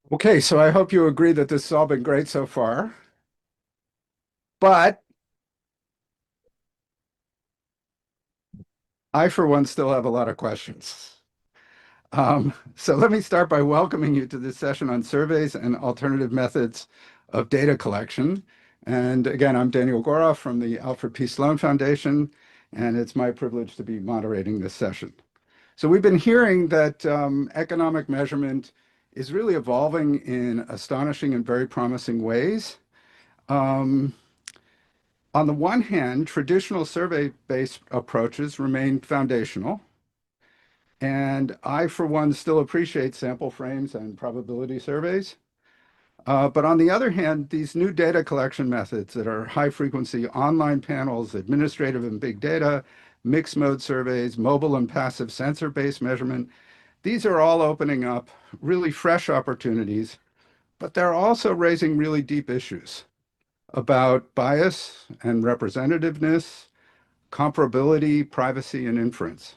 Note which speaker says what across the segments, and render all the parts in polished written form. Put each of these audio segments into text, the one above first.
Speaker 1: Okay, so I hope you agree that this has all been great so far, but I, for one, still have a lot of questions. So let me start by welcoming you to this session on surveys and alternative methods of data collection. And again, I'm Daniel Goroff from the Alfred P. Sloan Foundation, and it's my privilege to be moderating this session. So we've been hearing that economic measurement is really evolving in astonishing and very promising ways. Um, On the one hand, traditional survey-based approaches remain foundational, and I, for one, still appreciate sample frames and probability surveys. But on the other hand, these new data collection methods that are high-frequency online panels, administrative and big data, mixed mode surveys, mobile and passive sensor-based measurement, these are all opening up really fresh opportunities, but they're also raising really deep issues about bias and representativeness, comparability, privacy, and inference.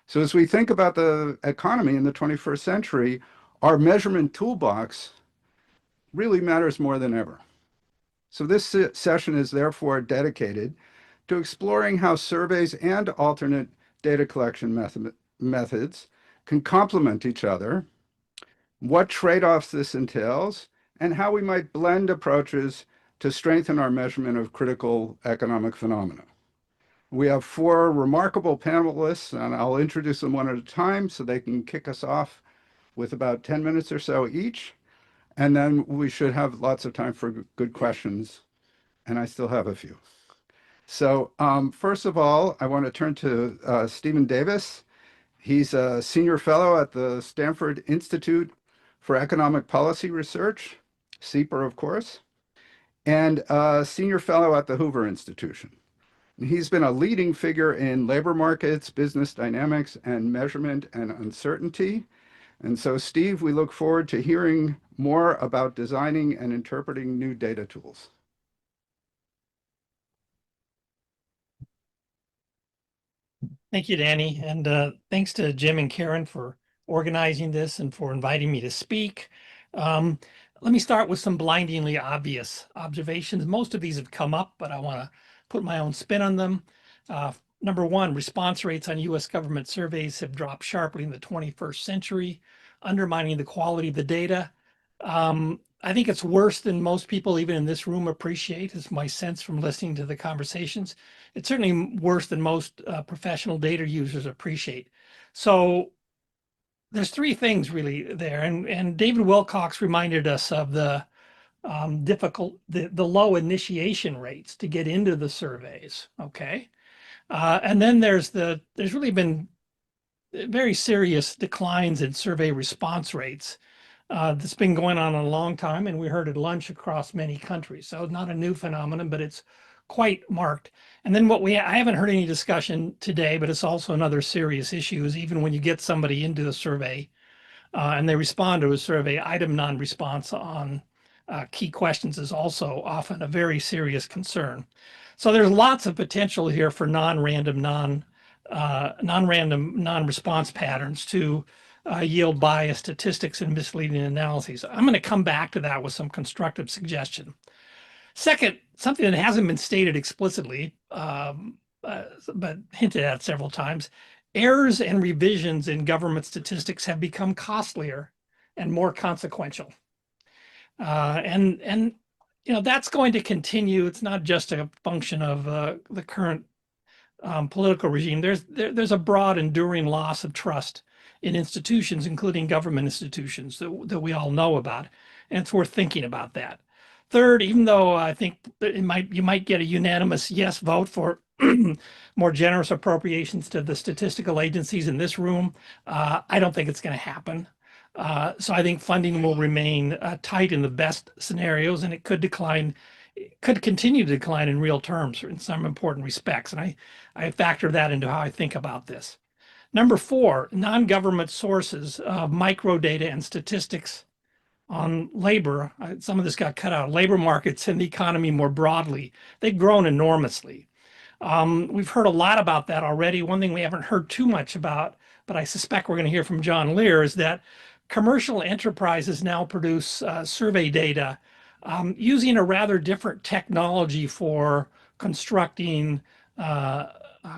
Speaker 1: So as we think about the economy in the 21st century, our measurement toolbox really matters more than ever. So this session is therefore dedicated to exploring how surveys and alternate data collection methods can complement each other, what trade-offs this entails, and how we might blend approaches to strengthen our measurement of critical economic phenomena. We have four remarkable panelists, and I'll introduce them one at a time so they can kick us off with about 10 minutes or so each. And then we should have lots of time for good questions. And I still have a few. So first of all, I want to turn to Stephen Davis. He's a senior fellow at the Stanford Institute for Economic Policy Research, SEPR, of course, and a senior fellow at the Hoover Institution. He's been a leading figure in labor markets, business dynamics, and measurement and uncertainty. And so, Steve, we look forward to hearing more about designing and interpreting new data tools.
Speaker 2: Thank you, Danny. And thanks to Jim and Karen for organizing this and for inviting me to speak. Let me start with some blindingly obvious observations. Most of these have come up, but I want to put my own spin on them. Number one, response rates on US government surveys have dropped sharply in the 21st century, undermining the quality of the data. I think it's worse than most people, even in this room, appreciate, is my sense from listening to the conversations. It's certainly worse than most professional data users appreciate. So there's three things really there. And David Wilcox reminded us of the low initiation rates to get into the surveys, okay? And then there's really been very serious declines in survey response rates. That's been going on a long time, and we heard at lunch across many countries. So not a new phenomenon, but it's quite marked. And then I haven't heard any discussion today, but it's also another serious issue is even when you get somebody into the survey and they respond to a survey, item non-response on key questions is also often a very serious concern. So there's lots of potential here for non-random, non-response patterns to yield bias statistics and misleading analyses. I'm going to come back to that with some constructive suggestion. Second, something that hasn't been stated explicitly, but hinted at several times, errors and revisions in government statistics have become costlier and more consequential. And you know, that's going to continue. It's not just a function of the current political regime. There's a broad, enduring loss of trust in institutions, including government institutions that we all know about, and it's worth thinking about that. Third, even though I think you might get a unanimous yes vote for more generous appropriations to the statistical agencies in this room, I don't think it's going to happen. So I think funding will remain tight in the best scenarios, and it could decline. It could continue to decline in real terms in some important respects. And I factor that into how I think about this. Number four, non-government sources of microdata and statistics on labor. Some of this got cut out. Labor markets and the economy more broadly. They've grown enormously. We've heard a lot about that already. One thing we haven't heard too much about, but I suspect we're going to hear from John Leer, is that commercial enterprises now produce survey data using a rather different technology for constructing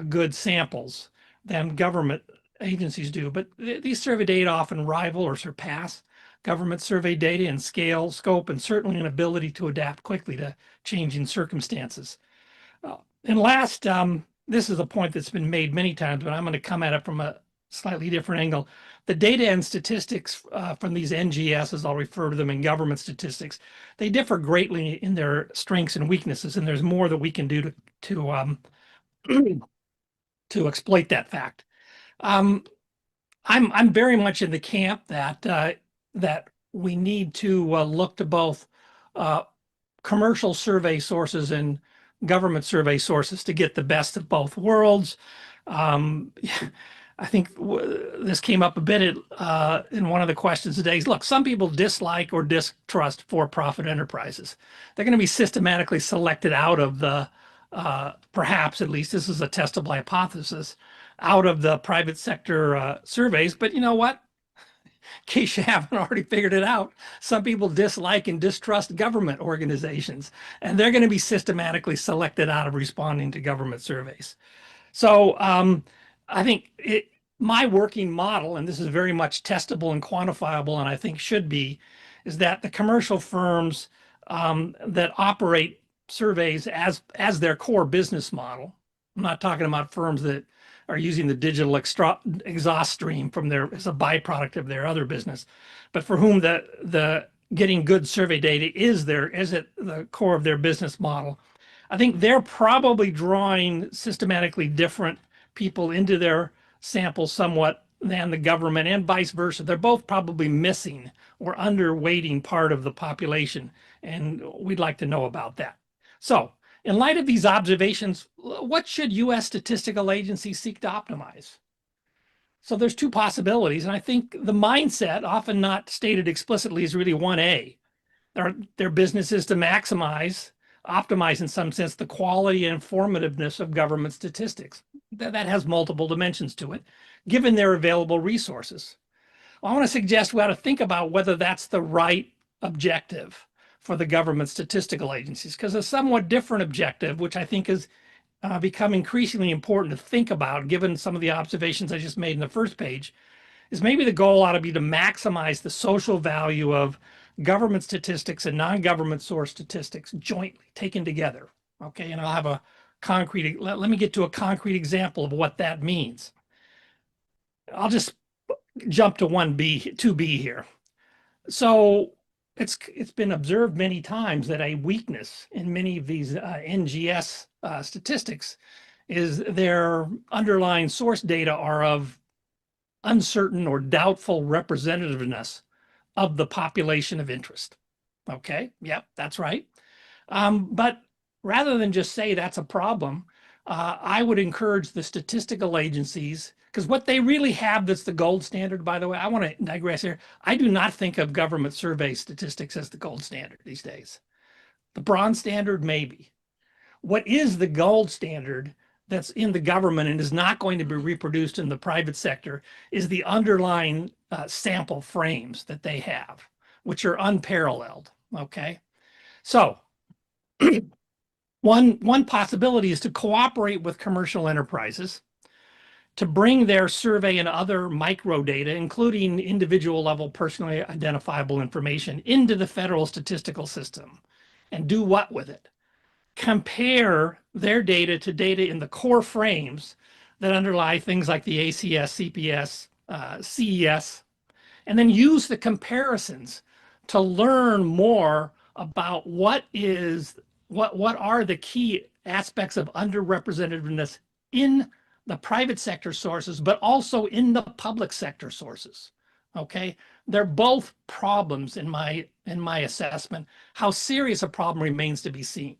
Speaker 2: good samples than government agencies do. But these survey data often rival or surpass government survey data in scale, scope, and certainly an ability to adapt quickly to changing circumstances. And last, this is a point that's been made many times, but I'm going to come at it from a slightly different angle. The data and statistics from these NGS, as I'll refer to them in government statistics, they differ greatly in their strengths and weaknesses, and there's more that we can do to to exploit that fact. I'm very much in the camp that that we need to look to both commercial survey sources and government survey sources to get the best of both worlds. I think this came up a bit in one of the questions today. Look, some people dislike or distrust for-profit enterprises. They're going to be systematically selected out of the, perhaps at least this is a testable hypothesis, out of the private sector surveys. But you know what? In case you haven't already figured it out, some people dislike and distrust government organizations, and they're going to be systematically selected out of responding to government surveys. So I think my working model, and this is very much testable and quantifiable, and I think should be, is that the commercial firms that operate surveys as their core business model, I'm not talking about firms that are using the digital exhaust stream from as a byproduct of their other business, but for whom the getting good survey data is at the core of their business model. I think they're probably drawing systematically different people into their samples somewhat than the government, and vice versa. They're both probably missing or underweighting part of the population, and we'd like to know about that. So in light of these observations, what should U.S. statistical agencies seek to optimize? So there's two possibilities, and I think the mindset, often not stated explicitly, is really 1A. Their business is to optimize in some sense the quality and informativeness of government statistics. That has multiple dimensions to it, given their available resources. Well, I want to suggest we ought to think about whether that's the right objective for the government statistical agencies, because a somewhat different objective, which I think has become increasingly important to think about, given some of the observations I just made in the first page, is maybe the goal ought to be to maximize the social value of government statistics and non-government source statistics jointly taken together. Okay, and I'll have a concrete, let me get to a concrete example of what that means. I'll just jump to 2B here. So it's been observed many times that a weakness in many of these NGS statistics is their underlying source data are of uncertain or doubtful representativeness of the population of interest. Okay, yep, that's right. But rather than just say that's a problem, I would encourage the statistical agencies, because what they really have that's the gold standard, by the way, I want to digress here. I do not think of government survey statistics as the gold standard these days. The bronze standard, maybe. What is the gold standard that's in the government and is not going to be reproduced in the private sector is the underlying sample frames that they have, which are unparalleled, okay? So one possibility is to cooperate with commercial enterprises to bring their survey and other micro data, including individual level personally identifiable information, into the federal statistical system. And do what with it? Compare their data to data in the core frames that underlie things like the ACS, CPS, CES, and then use the comparisons to learn more about what are the key aspects of underrepresentativeness in the private sector sources, but also in the public sector sources. Okay, they're both problems in my assessment. How serious a problem remains to be seen.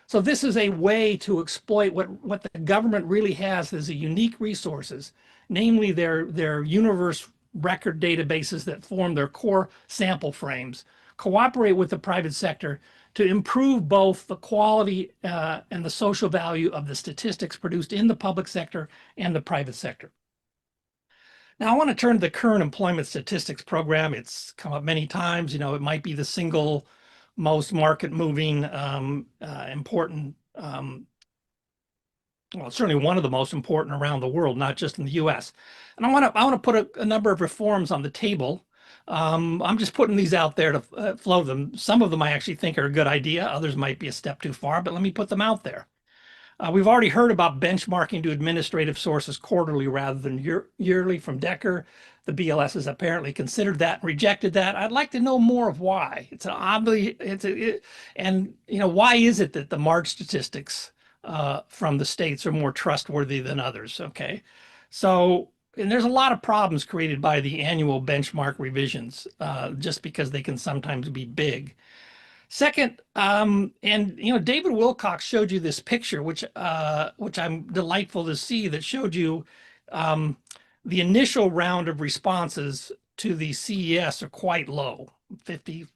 Speaker 2: So this is a way to exploit what the government really has as a unique resources, namely their universe record databases that form their core sample frames, cooperate with the private sector to improve both the quality and the social value of the statistics produced in the public sector and the private sector. Now, I want to turn to the current employment statistics program. It's come up many times. It might be the single most market moving, important, well, certainly one of the most important around the world, not just in the US. And I want to put a number of reforms on the table. I'm just putting these out there to float them. Some of them I actually think are a good idea. Others might be a step too far, but let me put them out there. We've already heard about benchmarking to administrative sources quarterly rather than yearly from Decker. The BLS has apparently considered that and rejected that. I'd like to know more of why. Why is it that the March statistics from the states are more trustworthy than others? Okay, and there's a lot of problems created by the annual benchmark revisions, just because they can sometimes be big. Second, David Wilcox showed you this picture, which I'm delightful to see, that showed you the initial round of responses to the CES are quite low, 60%,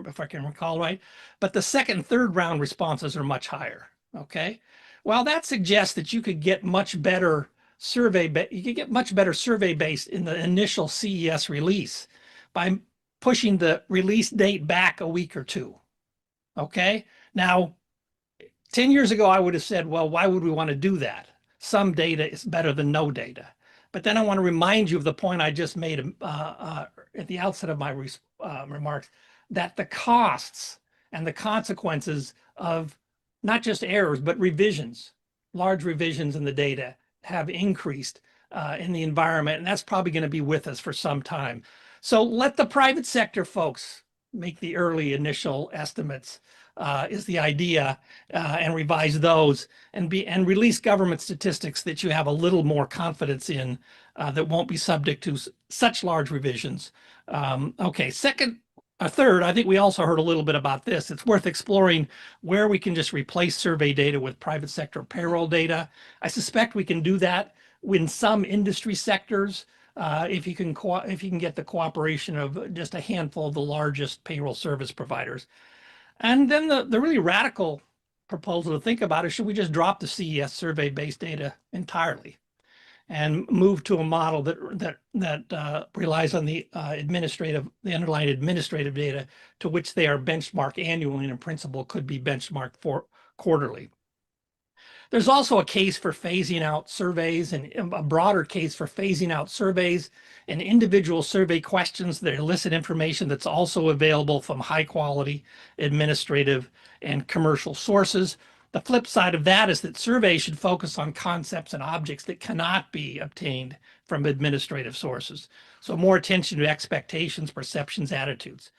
Speaker 2: if I can recall right. But the second and third round responses are much higher. Okay, well, that suggests that you could get much better survey based in the initial CES release by pushing the release date back a week or two. Okay. Now, 10 years ago, I would have said, well, why would we want to do that? Some data is better than no data. But then I want to remind you of the point I just made at the outset of my remarks, that the costs and the consequences of not just errors, but revisions, large revisions in the data have increased in the environment. And that's probably going to be with us for some time. So let the private sector folks make the early initial estimates, is the idea, and revise those and release government statistics that you have a little more confidence in, that won't be subject to such large revisions. Okay, third, I think we also heard a little bit about this. It's worth exploring where we can just replace survey data with private sector payroll data. I suspect we can do that in some industry sectors, if you can get the cooperation of just a handful of the largest payroll service providers. And then the really radical proposal to think about is, should we just drop the CES survey-based data entirely and move to a model that relies on the underlying administrative data to which they are benchmarked annually and in principle could be benchmarked for quarterly. There's also a case for phasing out surveys, and a broader case for phasing out surveys and individual survey questions that elicit information that's also available from high quality administrative and commercial sources. The flip side of that is that surveys should focus on concepts and objects that cannot be obtained from administrative sources. So more attention to expectations, perceptions, attitudes.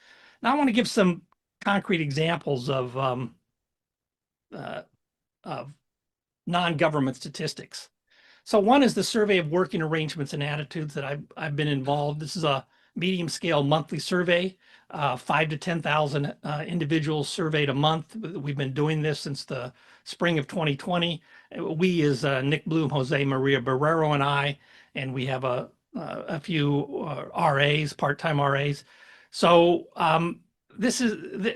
Speaker 2: Now I want to give some concrete examples of non-government statistics. So one is the survey of working arrangements and attitudes that I've been involved. This is a medium scale monthly survey, 5,000 to 10,000 individuals surveyed a month. We've been doing this since the spring of 2020. We is Nick Bloom, Jose Maria Barrero, and I, and we have a few RAs, part-time RAs. So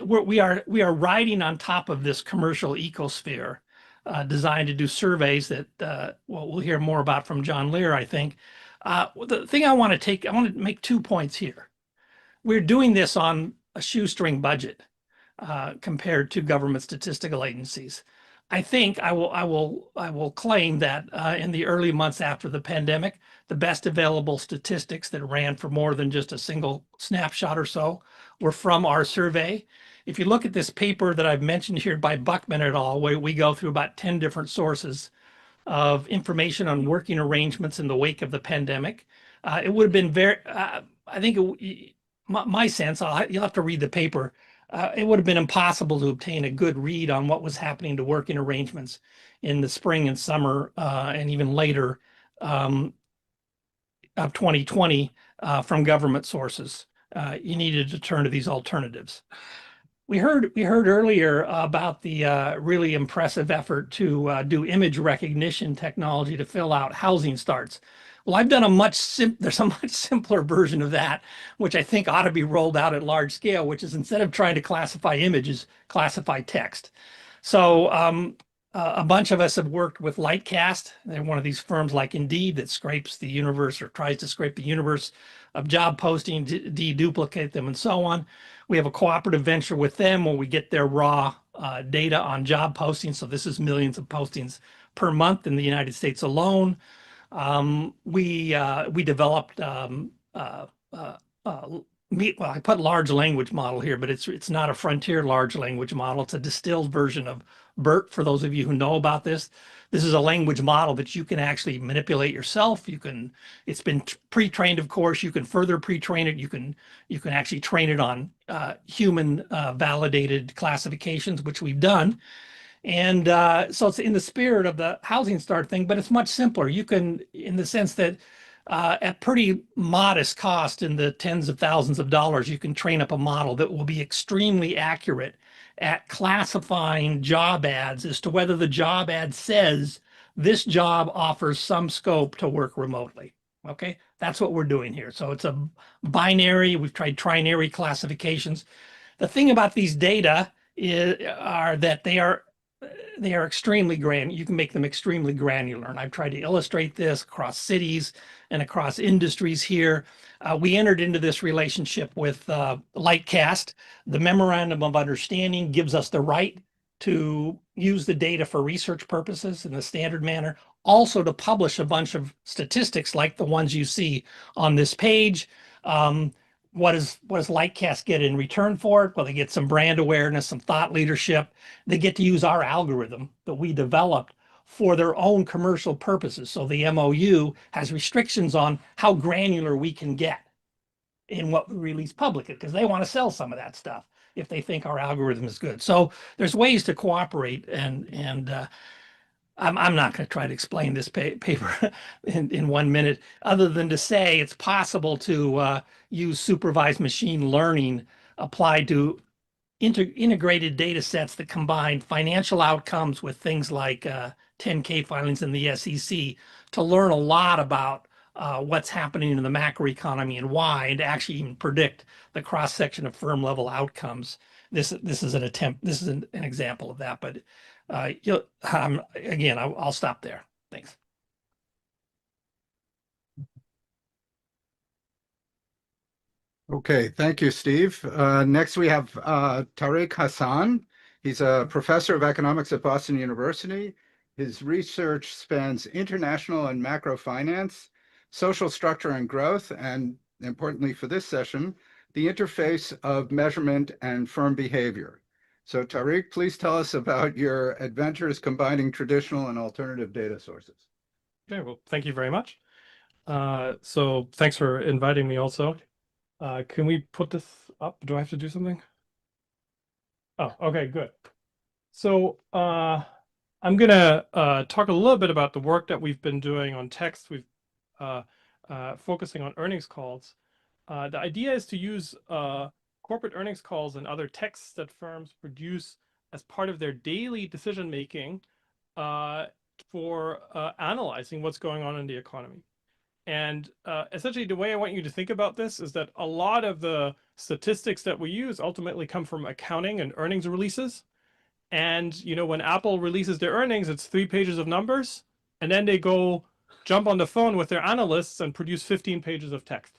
Speaker 2: we are riding on top of this commercial ecosphere, designed to do surveys that we'll hear more about from John Leer, I think. The thing I want to make 2 points here. We're doing this on a shoestring budget compared to government statistical agencies. I think I will claim that in the early months after the pandemic, the best available statistics that ran for more than just a single snapshot or so were from our survey. If you look at this paper that I've mentioned here by Buckman et al., where we go through about 10 different sources of information on working arrangements in the wake of the pandemic, it would have been I think my sense, you'll have to read the paper, it would have been impossible to obtain a good read on what was happening to working arrangements in the spring and summer, and even later of 2020 from government sources. You needed to turn to these alternatives. We heard earlier about the really impressive effort to do image recognition technology to fill out housing starts. Well, I've done there's a much simpler version of that, which I think ought to be rolled out at large scale, which is, instead of trying to classify images, classify text. So a bunch of us have worked with Lightcast. They're one of these firms like Indeed that scrapes the universe or tries to scrape the universe of job postings, deduplicate them, and so on. We have a cooperative venture with them where we get their raw data on job postings. So this is millions of postings per month in the United States alone. We developed well, I put large language model here, but it's not a frontier large language model. It's a distilled version of BERT. For those of you who know about this, this is a language model that you can actually manipulate yourself. It's been pre-trained, of course. You can further pre-train it. You can actually train it on human validated classifications, which we've done. And so it's in the spirit of the housing start thing, but it's much simpler. You can, in the sense that at pretty modest cost in the tens of thousands of dollars, you can train up a model that will be extremely accurate at classifying job ads as to whether the job ad says this job offers some scope to work remotely. Okay, that's what we're doing here. So it's a binary. We've tried trinary classifications. The thing about these data are that they are extremely granular. You can make them extremely granular. And I've tried to illustrate this across cities and across industries here. We entered into this relationship with Lightcast. The Memorandum of Understanding gives us the right to use the data for research purposes in the standard manner, also to publish a bunch of statistics like the ones you see on this page. What does Lightcast get in return for it? Well, they get some brand awareness, some thought leadership. They get to use our algorithm that we developed for their own commercial purposes. So the MOU has restrictions on how granular we can get in what we release publicly, because they want to sell some of that stuff if they think our algorithm is good. So there's ways to cooperate, and I'm not going to try to explain this paper in 1 minute, other than to say it's possible to use supervised machine learning applied to integrated data sets that combine financial outcomes with things like 10K filings in the SEC to learn a lot about what's happening in the macroeconomy and why, and to actually even predict the cross-section of firm level outcomes. This is an attempt. This is an example of that. But again, I'll stop there. Thanks.
Speaker 1: Okay, thank you, Steve. Next, we have Tarek Hassan. He's a professor of economics at Boston University. His research spans international and macro finance, social structure and growth, and importantly for this session, the interface of measurement and firm behavior. So Tarek, please tell us about your adventures combining traditional and alternative data sources.
Speaker 3: Okay, well, thank you very much. So thanks for inviting me also. Can we put this up? Do I have to do something? Oh, okay, good. So I'm gonna talk a little bit about the work that we've been doing on text. We've focusing on earnings calls. The idea is to use corporate earnings calls and other texts that firms produce as part of their daily decision making for analyzing what's going on in the economy. And essentially, the way I want you to think about this is that a lot of the statistics that we use ultimately come from accounting and earnings releases. And when Apple releases their earnings, it's 3 pages of numbers, and then they go jump on the phone with their analysts and produce 15 pages of text.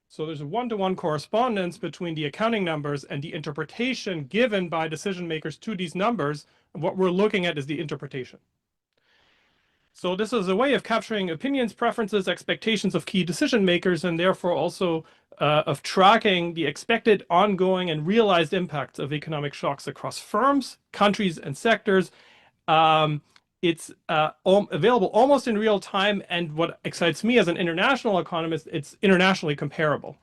Speaker 3: So there's a one-to-one correspondence between the accounting numbers and the interpretation given by decision makers to these numbers. And what we're looking at is the interpretation. So this is a way of capturing opinions, preferences, expectations of key decision makers, and therefore also of tracking the expected, ongoing, and realized impacts of economic shocks across firms, countries, and sectors. It's available almost in real time, and what excites me as an international economist, it's internationally comparable.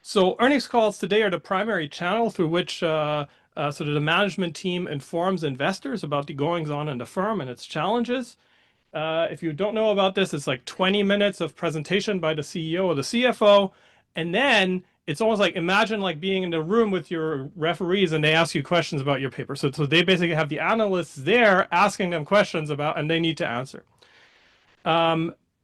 Speaker 3: So earnings calls today are the primary channel through which sort of the management team informs investors about the goings on in the firm and its challenges. If you don't know about this, it's like 20 minutes of presentation by the CEO or the CFO. And then it's almost like, imagine like being in the room with your referees and they ask you questions about your paper. So they basically have the analysts there asking them questions about, and they need to answer.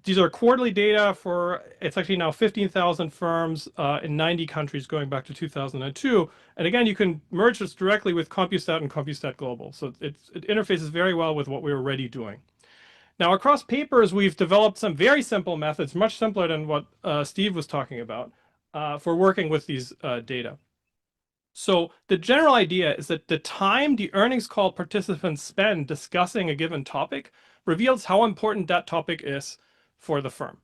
Speaker 3: these are quarterly data for, it's actually now 15,000 firms in 90 countries going back to 2002. And again, you can merge this directly with CompuStat and CompuStat Global. So it interfaces very well with what we're already doing. Now, across papers, we've developed some very simple methods, much simpler than what Steve was talking about, for working with these data. So the general idea is that the time the earnings call participants spend discussing a given topic reveals how important that topic is for the firm.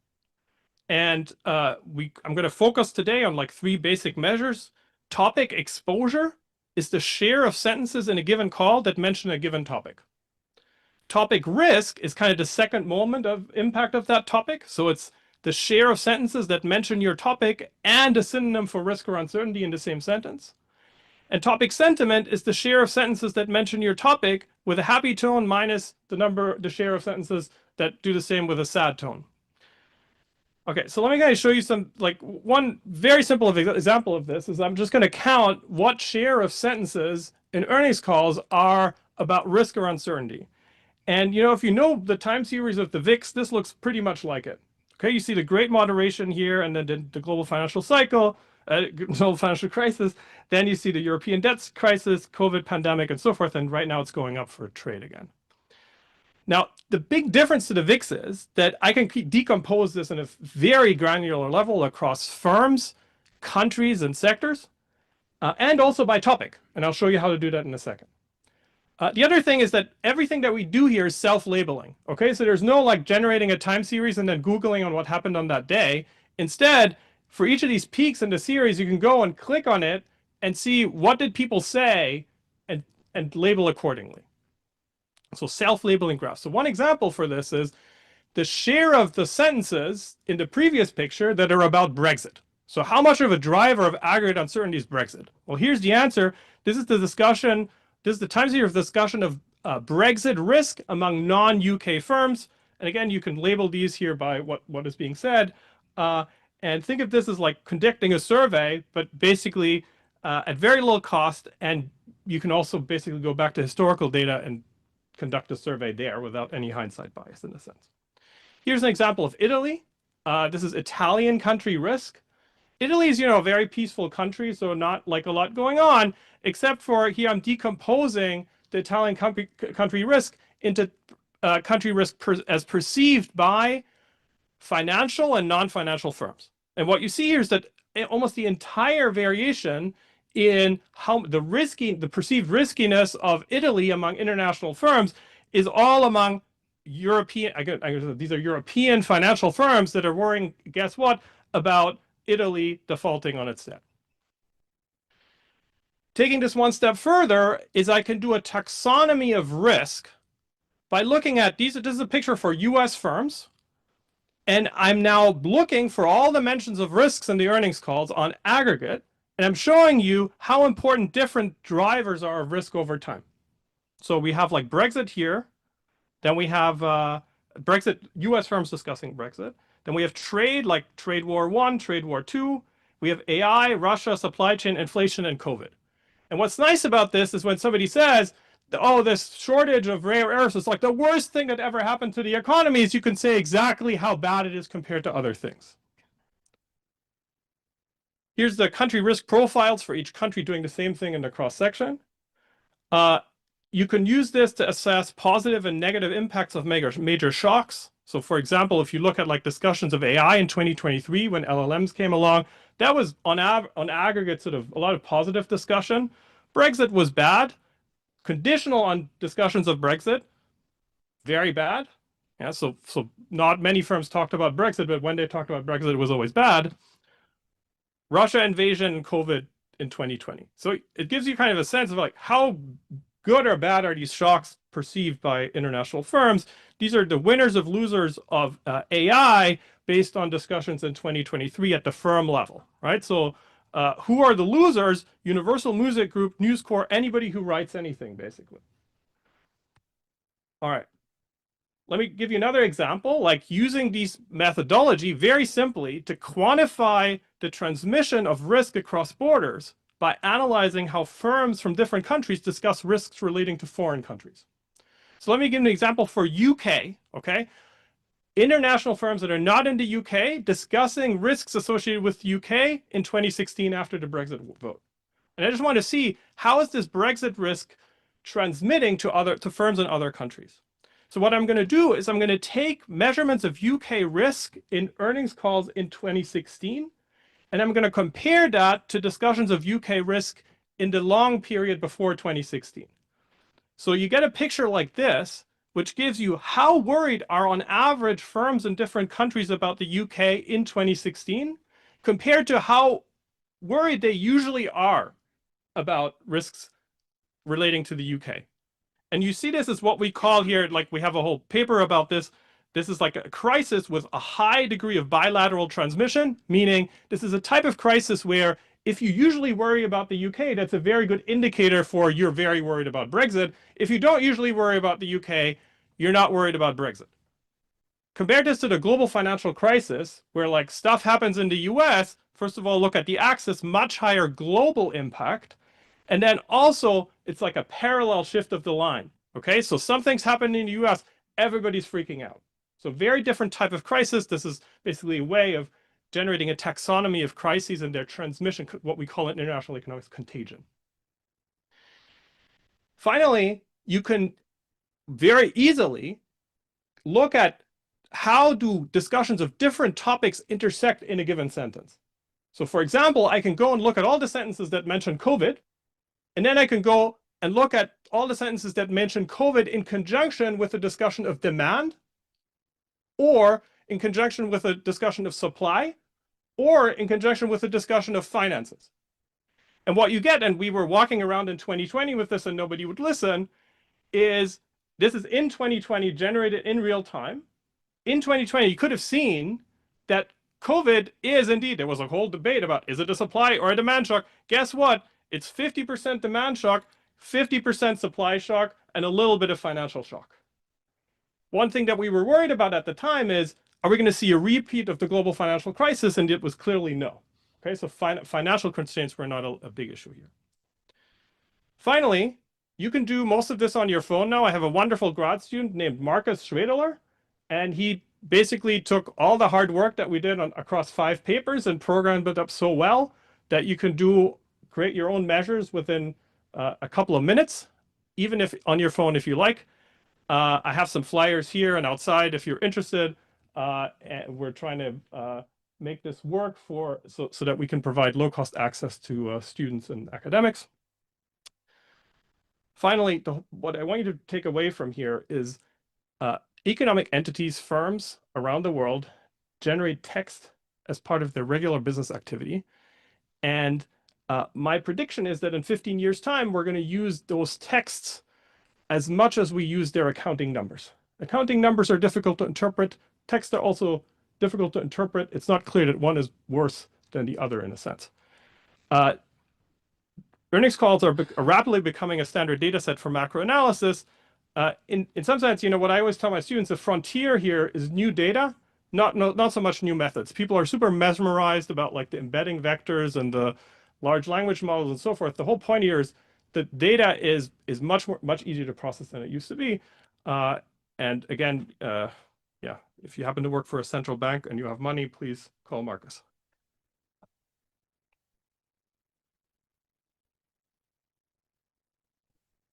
Speaker 3: And I'm going to focus today on like 3 basic measures. Topic exposure is the share of sentences in a given call that mention a given topic. Topic risk is kind of the second moment of impact of that topic. So it's the share of sentences that mention your topic and a synonym for risk or uncertainty in the same sentence. And topic sentiment is the share of sentences that mention your topic with a happy tone minus the share of sentences that do the same with a sad tone. Okay, so let me kind of show you some, like one very simple example of this is I'm just going to count what share of sentences in earnings calls are about risk or uncertainty. And you know, if you know the time series of the VIX, this looks pretty much like it. Okay, you see the Great Moderation here, and then the global financial cycle, global financial crisis. Then you see the European debt crisis, COVID pandemic, and so forth. And right now it's going up for trade again. Now, the big difference to the VIX is that I can decompose this in a very granular level across firms, countries, and sectors, and also by topic. And I'll show you how to do that in a second. The other thing is that everything that we do here is self-labeling. Okay, so there's no like generating a time series and then Googling on what happened on that day. Instead, for each of these peaks in the series, you can go and click on it and see what did people say and label accordingly. So self-labeling graphs. So one example for this is the share of the sentences in the previous picture that are about Brexit. So how much of a driver of aggregate uncertainty is Brexit? Well, here's the answer. This is the discussion. This is the time series of discussion of Brexit risk among non-UK firms. And again, you can label these here by what is being said. And think of this as like conducting a survey, but basically at very low cost. And you can also basically go back to historical data and conduct a survey there without any hindsight bias in a sense. Here's an example of Italy. This is Italian country risk. Italy is, you know, a very peaceful country, so not like a lot going on, except for here I'm decomposing the Italian country risk into country risk as perceived by financial and non-financial firms. And what you see here is that almost the entire variation in how the perceived riskiness of Italy among international firms is all among European, these are European financial firms that are worrying, guess what, about Italy defaulting on its debt. Taking this one step further is I can do a taxonomy of risk by looking at these. This is a picture for US firms. And I'm now looking for all the mentions of risks in the earnings calls on aggregate. And I'm showing you how important different drivers are of risk over time. So we have like Brexit here. Then we have Brexit, US firms discussing Brexit. Then we have trade, like Trade War I, Trade War II. We have AI, Russia, supply chain, inflation, and COVID. And what's nice about this is when somebody says, oh, this shortage of rare earths is like the worst thing that ever happened to the economy, is you can say exactly how bad it is compared to other things. Here's the country risk profiles for each country doing the same thing in the cross-section. You can use this to assess positive and negative impacts of major shocks. So for example, if you look at like discussions of AI in 2023, when LLMs came along, that was on aggregate sort of a lot of positive discussion. Brexit was bad. Conditional on discussions of Brexit, very bad. Yeah, so not many firms talked about Brexit, but when they talked about Brexit, it was always bad. Russia invasion and COVID in 2020. So it gives you kind of a sense of like how good or bad are these shocks perceived by international firms. These are the winners of losers of AI based on discussions in 2023 at the firm level, right? So who are the losers? Universal Music Group, News Corp, anybody who writes anything, basically. All right. Let me give you another example, like using these methodology very simply to quantify the transmission of risk across borders by analyzing how firms from different countries discuss risks relating to foreign countries. So let me give an example for UK, okay? international firms that are not in the UK discussing risks associated with the UK in 2016 after the Brexit vote. And I just want to see, how is this Brexit risk transmitting to firms in other countries? So what I'm going to do is I'm going to take measurements of UK risk in earnings calls in 2016, and I'm going to compare that to discussions of UK risk in the long period before 2016. So you get a picture like this, which gives you how worried are on average firms in different countries about the UK in 2016, compared to how worried they usually are about risks relating to the UK. And you see this as what we call here, like we have a whole paper about this. This is like a crisis with a high degree of bilateral transmission, meaning this is a type of crisis where if you usually worry about the UK, that's a very good indicator for you're very worried about Brexit. If you don't usually worry about the UK, you're not worried about Brexit. Compare this to the global financial crisis, where like stuff happens in the US. First of all, look at the axis, much higher global impact. And then also, it's like a parallel shift of the line. Okay, so something's happening in the US, everybody's freaking out. So very different type of crisis. This is basically a way of generating a taxonomy of crises and their transmission, what we call in international economics contagion. Finally, you can very easily look at how do discussions of different topics intersect in a given sentence. So for example, I can go and look at all the sentences that mention COVID, and then I can go and look at all the sentences that mention COVID in conjunction with a discussion of demand, or in conjunction with a discussion of supply, or in conjunction with a discussion of finances. And what you get, and we were walking around in 2020 with this and nobody would listen, is this is in 2020 generated in real time. In 2020, you could have seen that COVID is indeed, there was a whole debate about, is it a supply or a demand shock? Guess what? It's 50% demand shock, 50% supply shock, and a little bit of financial shock. One thing that we were worried about at the time is, are we going to see a repeat of the global financial crisis? And it was clearly no. Okay, so financial constraints were not a big issue here. Finally, you can do most of this on your phone now. I have a wonderful grad student named Marcus Schwedeler, and he basically took all the hard work that we did across 5 papers and programmed it up so well that you can create your own measures within a couple of minutes, even if on your phone if you like. I have some flyers here and outside if you're interested. And we're trying to make this work so that we can provide low-cost access to students and academics. Finally, what I want you to take away from here is economic entities, firms around the world generate text as part of their regular business activity. And my prediction is that in 15 years' time, we're going to use those texts as much as we use their accounting numbers. Accounting numbers are difficult to interpret. Texts are also difficult to interpret. It's not clear that one is worse than the other in a sense. Earnings calls are rapidly becoming a standard data set for macro analysis. In some sense, what I always tell my students, the frontier here is new data, not so much new methods. People are super mesmerized about like the embedding vectors and the large language models and so forth. The whole point here is that data is much easier to process than it used to be. And again, yeah, if you happen to work for a central bank and you have money, please call Marcus.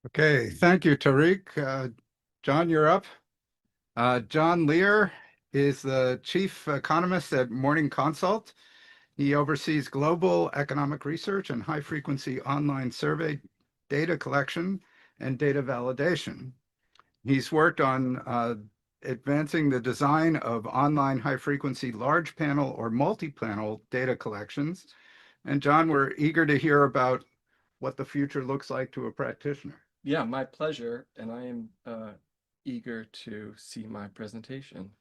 Speaker 1: Okay, thank you, Tarek. John, you're up. John Leer is the chief economist at MorningConsult. He oversees global economic research and high-frequency online survey data collection and data validation. He's worked on advancing the design of online high-frequency large panel or multi-panel data collections. And John, we're eager to hear about what the future looks like to a practitioner.
Speaker 4: Yeah, my pleasure. And I am eager to see my presentation.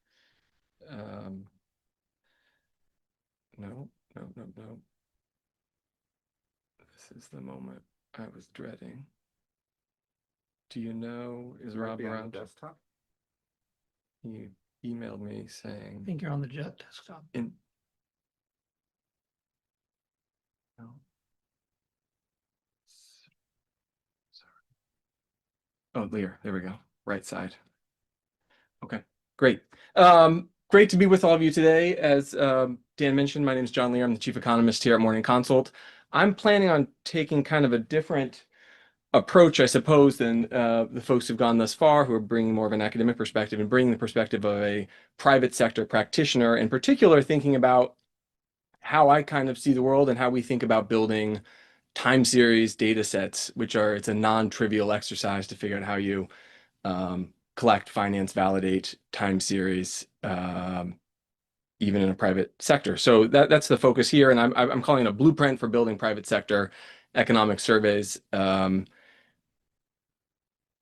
Speaker 4: No. This is the moment I was dreading. Do you know, is Rob around?
Speaker 1: Desktop?
Speaker 4: He emailed me saying.
Speaker 2: I think you're on the jet desktop.
Speaker 4: No. Sorry. Oh, Leer, there we go. Right side. Okay. Great. Great to be with all of you today. As Dan mentioned, my name is John Leer. I'm the chief economist here at MorningConsult. I'm planning on taking kind of a different approach, I suppose, than the folks who've gone thus far, who are bringing more of an academic perspective and bringing the perspective of a private sector practitioner, in particular, thinking about how I kind of see the world and how we think about building time series data sets, it's a non-trivial exercise to figure out how you collect, finance, validate time series, even in a private sector. So that's the focus here, and I'm calling it a blueprint for building private sector economic surveys, and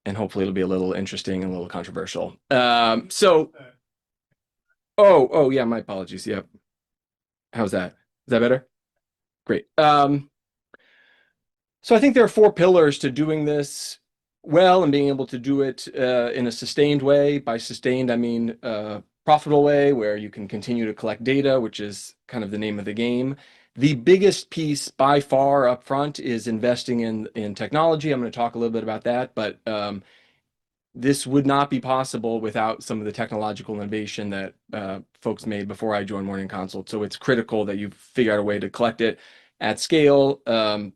Speaker 4: hopefully it'll be a little interesting and a little controversial. Oh yeah, my apologies. Yep. How's that? Is that better? Great. So I think there are 4 pillars to doing this well and being able to do it in a sustained way. By sustained, I mean profitable way where you can continue to collect data, which is kind of the name of the game. The biggest piece by far up front is investing in technology. I'm going to talk a little bit about that, but this would not be possible without some of the technological innovation that folks made before I joined MorningConsult. So it's critical that you figure out a way to collect it at scale. And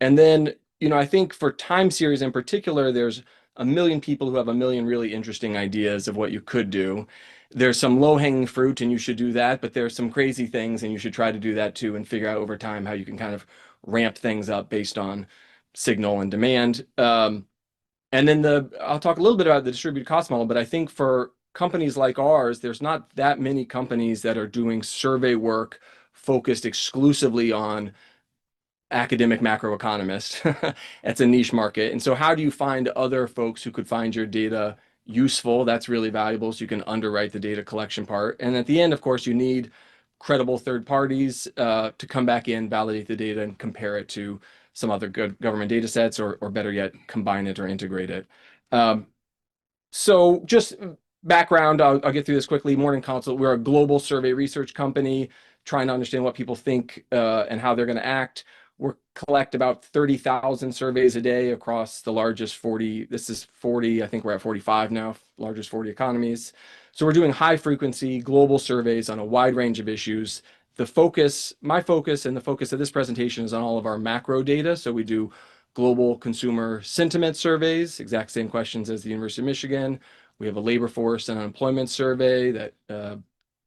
Speaker 4: then, I think for time series in particular, there's a million people who have a million really interesting ideas of what you could do. There's some low-hanging fruit and you should do that, but there's some crazy things and you should try to do that too and figure out over time how you can kind of ramp things up based on signal and demand. And then I'll talk a little bit about the distributed cost model, but I think for companies like ours, there's not that many companies that are doing survey work focused exclusively on academic macroeconomist. It's a niche market. And so how do you find other folks who could find your data useful? That's really valuable. So you can underwrite the data collection part. And at the end, of course, you need credible third parties to come back in, validate the data, and compare it to some other good government data sets, or better yet, combine it or integrate it. So just background, I'll get through this quickly. MorningConsult, we're a global survey research company trying to understand what people think and how they're going to act. We collect about 30,000 surveys a day across the largest 40. This is 40. I think we're at 45 now, largest 40 economies. So we're doing high frequency global surveys on a wide range of issues. My focus and the focus of this presentation is on all of our macro data. So we do global consumer sentiment surveys, exact same questions as the University of Michigan. We have a labor force and unemployment survey that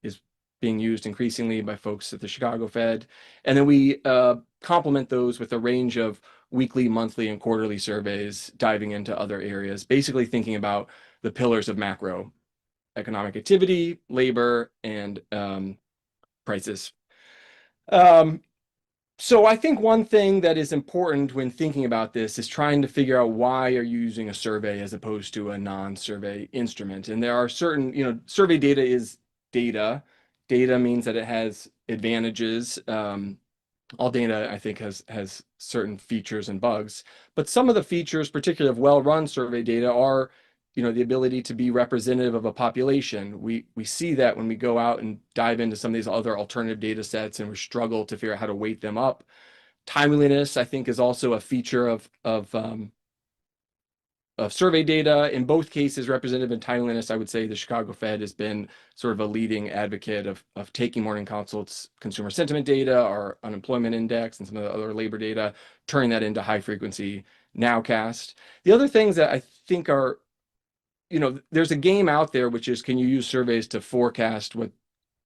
Speaker 4: is being used increasingly by folks at the Chicago Fed. And then we complement those with a range of weekly, monthly, and quarterly surveys diving into other areas, basically thinking about the pillars of macro: economic activity, labor, and prices. So I think one thing that is important when thinking about this is trying to figure out why are you using a survey as opposed to a non-survey instrument. And there are certain, survey data is data. Data means that it has advantages. All data, I think, has certain features and bugs. But some of the features, particularly of well-run survey data, are the ability to be representative of a population. We see that when we go out and dive into some of these other alternative data sets and we struggle to figure out how to weight them up. Timeliness, I think, is also a feature of survey data. In both cases, representative and timeliness, I would say the Chicago Fed has been sort of a leading advocate of taking MorningConsult's consumer sentiment data, our unemployment index, and some of the other labor data, turning that into high frequency nowcast. The other things that I think are, there's a game out there, which is, can you use surveys to forecast what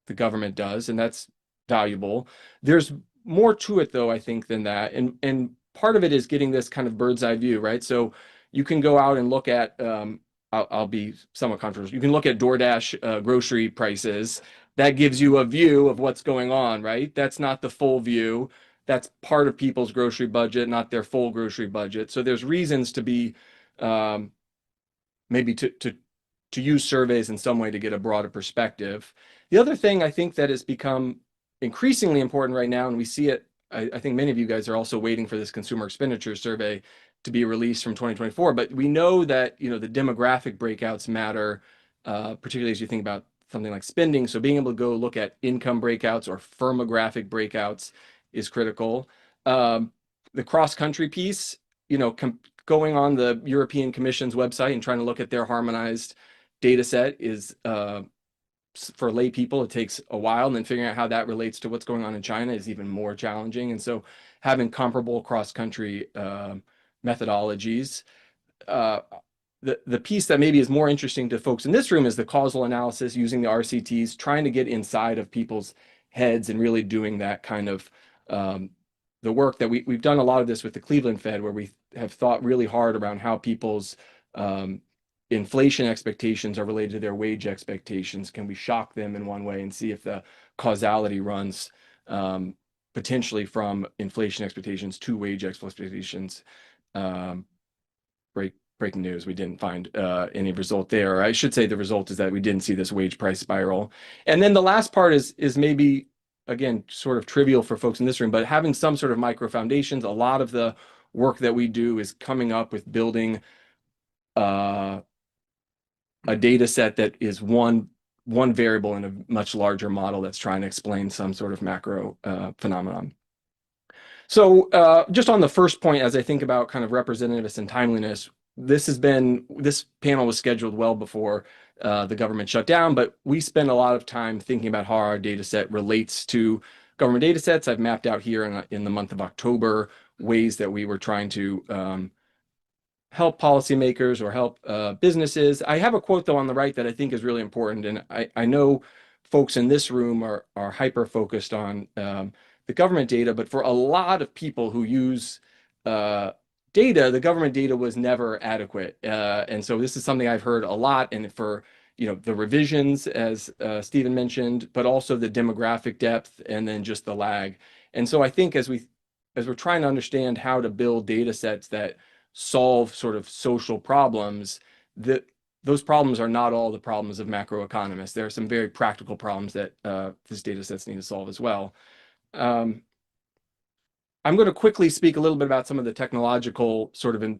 Speaker 4: the government does? And that's valuable. There's more to it, though, I think, than that. And part of it is getting this kind of bird's eye view, right? So you can go out and look at, I'll be somewhat controversial. You can look at DoorDash grocery prices. That gives you a view of what's going on, right? That's not the full view. That's part of people's grocery budget, not their full grocery budget. So there's reasons to be maybe to use surveys in some way to get a broader perspective. The other thing I think that has become increasingly important right now, and we see it, I think many of you guys are also waiting for this consumer expenditure survey to be released from 2024, but we know that the demographic breakouts matter, particularly as you think about something like spending. So being able to go look at income breakouts or firmographic breakouts is critical. The cross-country piece, going on the European Commission's website and trying to look at their harmonized data set is for lay people, it takes a while, and then figuring out how that relates to what's going on in China is even more challenging. And so having comparable cross-country methodologies. The piece that maybe is more interesting to folks in this room is the causal analysis using the RCTs, trying to get inside of people's heads and really doing that kind of the work that we've done a lot of this with the Cleveland Fed, where we have thought really hard around how people's inflation expectations are related to their wage expectations. Can we shock them in one way and see if the causality runs potentially from inflation expectations to wage expectations? Breaking news, we didn't find any result there. Or I should say the result is that we didn't see this wage price spiral. And then the last part is maybe, again, sort of trivial for folks in this room, but having some sort of micro foundations. A lot of the work that we do is coming up with building a data set that is one variable in a much larger model that's trying to explain some sort of macro phenomenon. So just on the first point, as I think about kind of representativeness and timeliness, this panel was scheduled well before the government shut down, but we spend a lot of time thinking about how our data set relates to government data sets. I've mapped out here in the month of October ways that we were trying to help policymakers or help businesses. I have a quote, though, on the right that I think is really important, and I know folks in this room are hyper-focused on the government data, but for a lot of people who use data, the government data was never adequate. And so this is something I've heard a lot, and for the revisions, as Stephen mentioned, but also the demographic depth and then just the lag. And so I think as we're trying to understand how to build data sets that solve sort of social problems, those problems are not all the problems of macroeconomists. There are some very practical problems that this data sets need to solve as well. I'm going to quickly speak a little bit about some of the technological sort of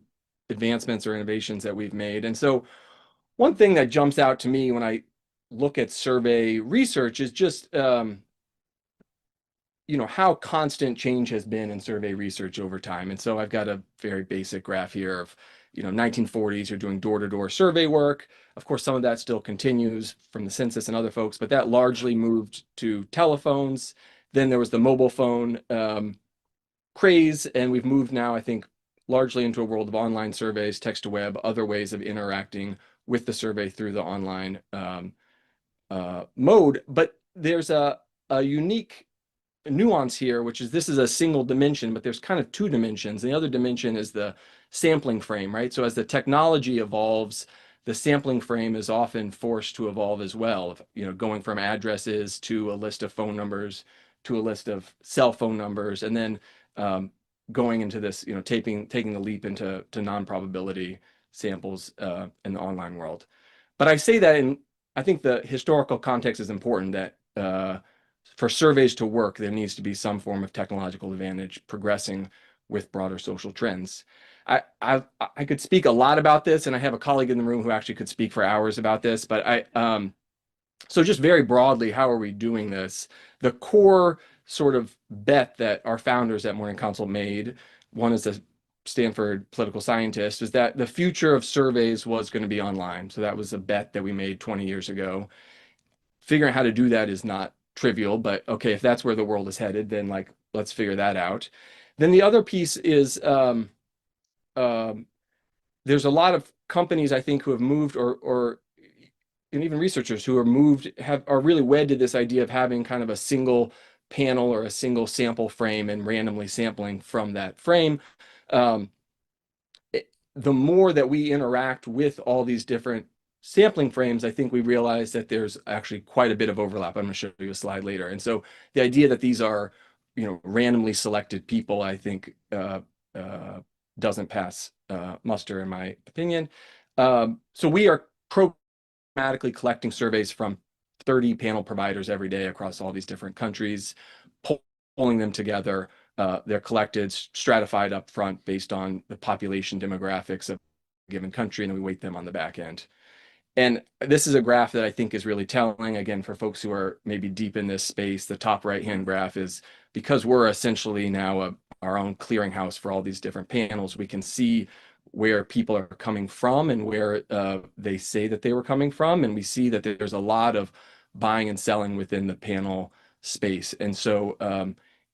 Speaker 4: advancements or innovations that we've made. And so one thing that jumps out to me when I look at survey research is just how constant change has been in survey research over time. And so I've got a very basic graph here of 1940s, you're doing door-to-door survey work. Of course, some of that still continues from the census and other folks, but that largely moved to telephones. Then there was the mobile phone craze, and we've moved now, I think, largely into a world of online surveys, text to web, other ways of interacting with the survey through the online mode. But there's a unique nuance here, which is this is a single dimension, but there's kind of two dimensions. The other dimension is the sampling frame, right? So as the technology evolves, the sampling frame is often forced to evolve as well, going from addresses to a list of phone numbers to a list of cell phone numbers, and then going into this, taking the leap into non-probability samples in the online world. But I say that I think the historical context is important, that for surveys to work, there needs to be some form of technological advantage progressing with broader social trends. I could speak a lot about this, and I have a colleague in the room who actually could speak for hours about this, but so just very broadly, how are we doing this? The core sort of bet that our founders at MorningConsult made, one is a Stanford political scientist, is that the future of surveys was going to be online. So that was a bet that we made 20 years ago. Figuring out how to do that is not trivial, but okay, if that's where the world is headed, then let's figure that out. Then the other piece is there's a lot of companies, I think, who have moved, and even researchers who are really wed to this idea of having kind of a single panel or a single sample frame and randomly sampling from that frame. The more that we interact with all these different sampling frames, I think we realize that there's actually quite a bit of overlap. I'm going to show you a slide later. And so the idea that these are, randomly selected people, I think doesn't pass muster, in my opinion. So we are programmatically collecting surveys from 30 panel providers every day across all these different countries, pulling them together. They're collected, stratified up front based on the population demographics of a given country, and then we weight them on the back end. And this is a graph that I think is really telling, again, for folks who are maybe deep in this space. The top right-hand graph is, because we're essentially now our own clearinghouse for all these different panels, we can see where people are coming from and where they say that they were coming from. And we see that there's a lot of buying and selling within the panel space. And so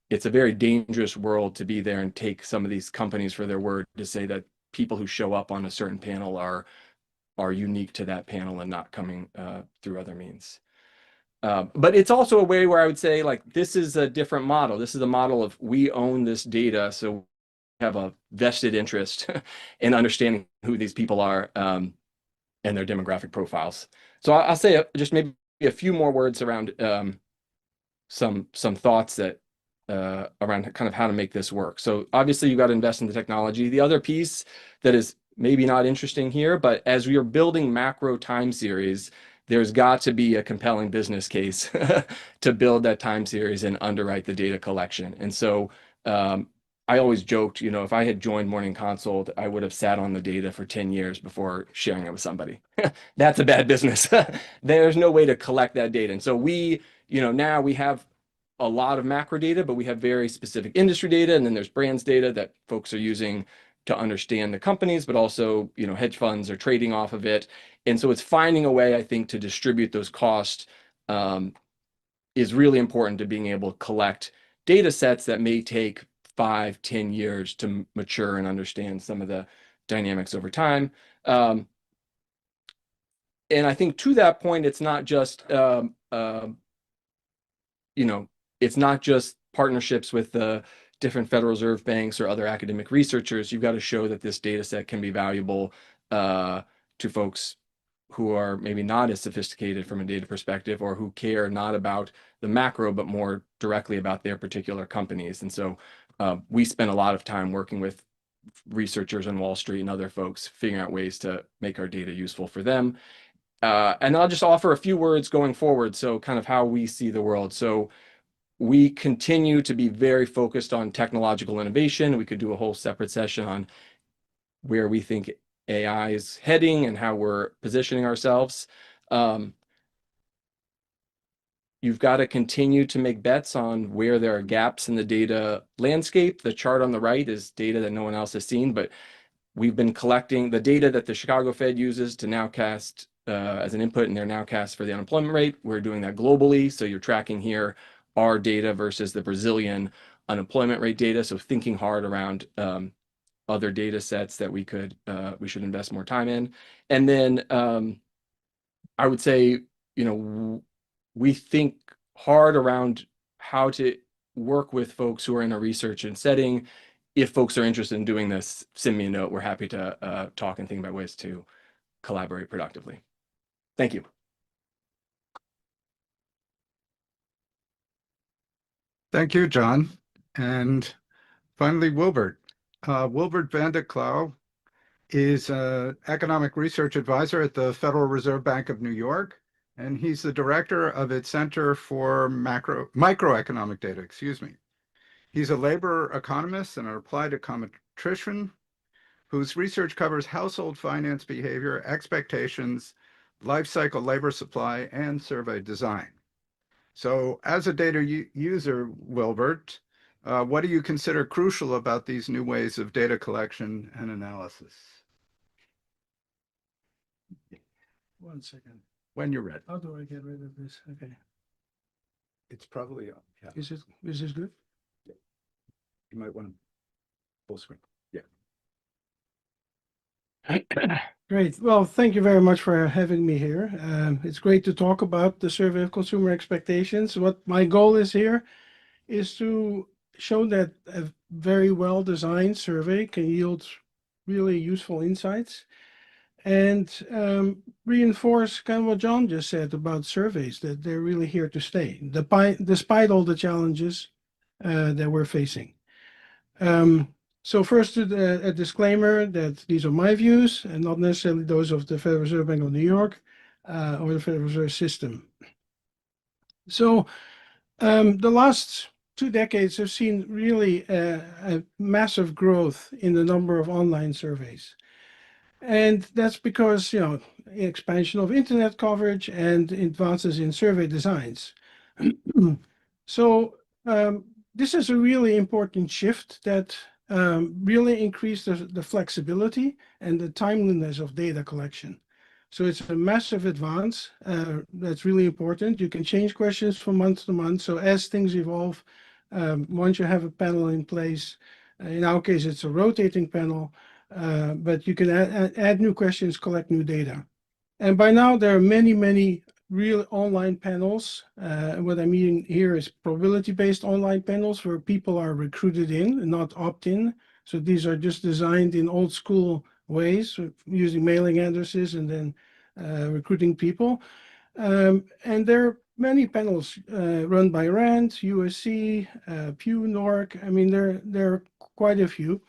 Speaker 4: it's a very dangerous world to be there and take some of these companies for their word to say that people who show up on a certain panel are unique to that panel and not coming through other means. But it's also a way where I would say, like, this is a different model. This is a model of we own this data, so we have a vested interest in understanding who these people are and their demographic profiles. So I'll say just maybe a few more words around some thoughts that around kind of how to make this work. So obviously you've got to invest in the technology. The other piece that is maybe not interesting here, but as we are building macro time series, there's got to be a compelling business case to build that time series and underwrite the data collection. And so I always joked, if I had joined MorningConsult, I would have sat on the data for 10 years before sharing it with somebody. That's a bad business. There's no way to collect that data. And so now we have a lot of macro data, but we have very specific industry data, and then there's brands data that folks are using to understand the companies, but also, hedge funds are trading off of it. And so it's finding a way, I think, to distribute those costs is really important to being able to collect data sets that may take 5-10 years to mature and understand some of the dynamics over time. And I think to that point, it's not just, it's not just partnerships with the different Federal Reserve banks or other academic researchers. You've got to show that this data set can be valuable to folks who are maybe not as sophisticated from a data perspective, or who care not about the macro, but more directly about their particular companies. And so we spend a lot of time working with researchers on Wall Street and other folks, figuring out ways to make our data useful for them. And I'll just offer a few words going forward. So kind of how we see the world. So we continue to be very focused on technological innovation. We could do a whole separate session on where we think AI is heading and how we're positioning ourselves. You've got to continue to make bets on where there are gaps in the data landscape. The chart on the right is data that no one else has seen, but we've been collecting the data that the Chicago Fed uses to nowcast as an input in their nowcast for the unemployment rate. We're doing that globally. So you're tracking here our data versus the Brazilian unemployment rate data. So thinking hard around other data sets that we should invest more time in. And then I would say, we think hard around how to work with folks who are in a research and setting. If folks are interested in doing this, send me a note. We're happy to talk and think about ways to collaborate productively. Thank you.
Speaker 1: Thank you, John. And finally, Wilbert. Wilbert van de Klaauw is an economic research advisor at the Federal Reserve Bank of New York, and he's the director of its Center for Microeconomic Data, He's a labor economist and an applied econometrician whose research covers household finance behavior, expectations, life cycle labor supply, and survey design. So as a data user, Wilbert, what do you consider crucial about these new ways of data collection and analysis?
Speaker 5: 1 second.
Speaker 1: When you're ready.
Speaker 5: How do I get rid of this? Okay.
Speaker 1: It's probably on. Yeah.
Speaker 5: Is this good?
Speaker 1: You might want to full screen. Yeah.
Speaker 5: Great. Well, thank you very much for having me here. It's great to talk about the survey of consumer expectations. What my goal is here is to show that a very well-designed survey can yield really useful insights, and reinforce kind of what John just said about surveys, that they're really here to stay, despite all the challenges that we're facing. So first, a disclaimer that these are my views and not necessarily those of the Federal Reserve Bank of New York or the Federal Reserve System. So the last 2 decades have seen really a massive growth in the number of online surveys. And that's because, expansion of internet coverage and advances in survey designs. So this is a really important shift that really increase the flexibility and the timeliness of data collection. So it's a massive advance that's really important. You can change questions from month to month. So as things evolve, once you have a panel in place, in our case, it's a rotating panel, but you can add new questions, collect new data. And by now, there are many, many real online panels. What I mean here is probability-based online panels where people are recruited in and not opt-in. So these are just designed in old school ways, using mailing addresses and then recruiting people. And there are many panels run by RAND, USC, Pew, NORC. I mean, there are quite a few.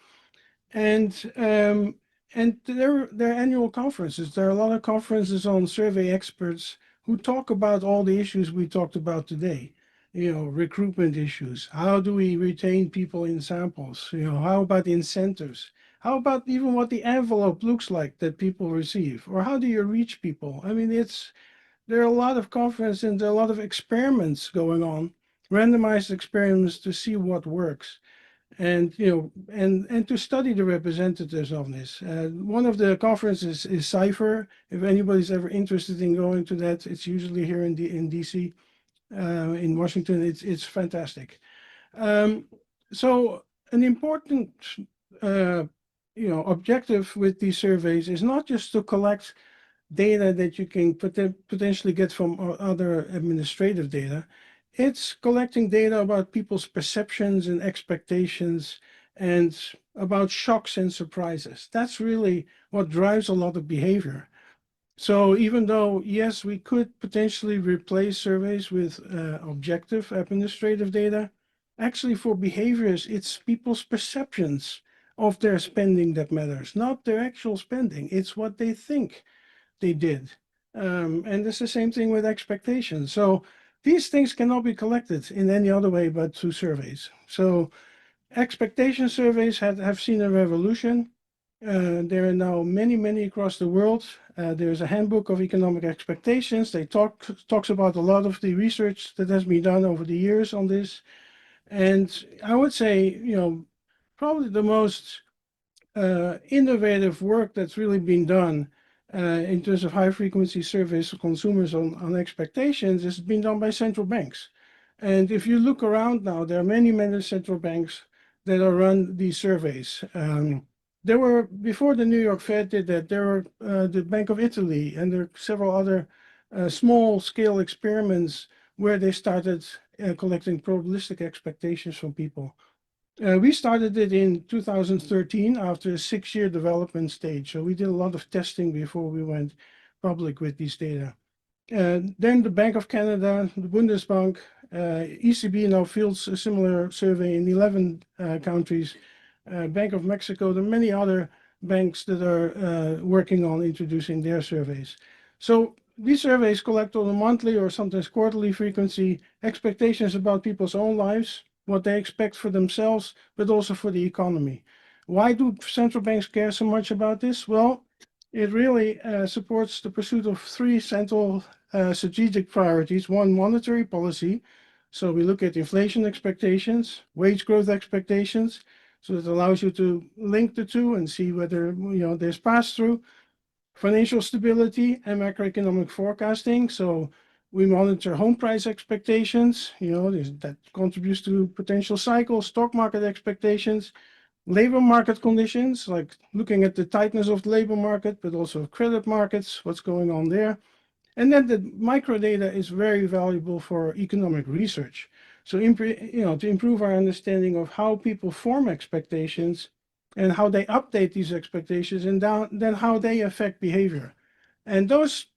Speaker 5: And there are annual conferences. There are a lot of conferences on survey experts who talk about all the issues we talked about today. You know, recruitment issues. How do we retain people in samples? You know, how about incentives? How about even what the envelope looks like that people receive? Or how do you reach people? I mean, there are a lot of conferences and there are a lot of experiments going on, randomized experiments to see what works. And and to study the representatives of this. One of the conferences is Cypher. If anybody's ever interested in going to that, it's usually here in DC, in Washington. It's fantastic. So an important objective with these surveys is not just to collect data that you can potentially get from other administrative data. It's collecting data about people's perceptions and expectations and about shocks and surprises. That's really what drives a lot of behavior. So even though, yes, we could potentially replace surveys with objective administrative data, actually for behaviors, it's people's perceptions of their spending that matters, not their actual spending. It's what they think they did. And it's the same thing with expectations. So these things cannot be collected in any other way but through surveys. So expectation surveys have seen a revolution. There are now many, many across the world. There's a handbook of economic expectations. They talks about a lot of the research that has been done over the years on this. And I would say, probably the most innovative work that's really been done in terms of high frequency surveys of consumers on expectations has been done by central banks. And if you look around now, there are many, many central banks that are run these surveys. There were, before the New York Fed did that, there were the Bank of Italy, and there are several other small scale experiments where they started collecting probabilistic expectations from people. We started it in 2013 after a 6-year development stage. So we did a lot of testing before we went public with these data. Then the Bank of Canada, the Bundesbank, ECB now fields a similar survey in 11 countries. Bank of Mexico, there are many other banks that are working on introducing their surveys. So these surveys collect on a monthly or sometimes quarterly frequency expectations about people's own lives, what they expect for themselves, but also for the economy. Why do central banks care so much about this? Well, it really supports the pursuit of 3 central strategic priorities. One, monetary policy. So we look at inflation expectations, wage growth expectations. So it allows you to link the two and see whether there's pass-through. Financial stability and macroeconomic forecasting. So we monitor home price expectations, that contributes to potential cycles, stock market expectations, labor market conditions, like looking at the tightness of the labor market, but also credit markets, what's going on there. And then the microdata is very valuable for economic research. So, to improve our understanding of how people form expectations and how they update these expectations and then how they affect behavior. And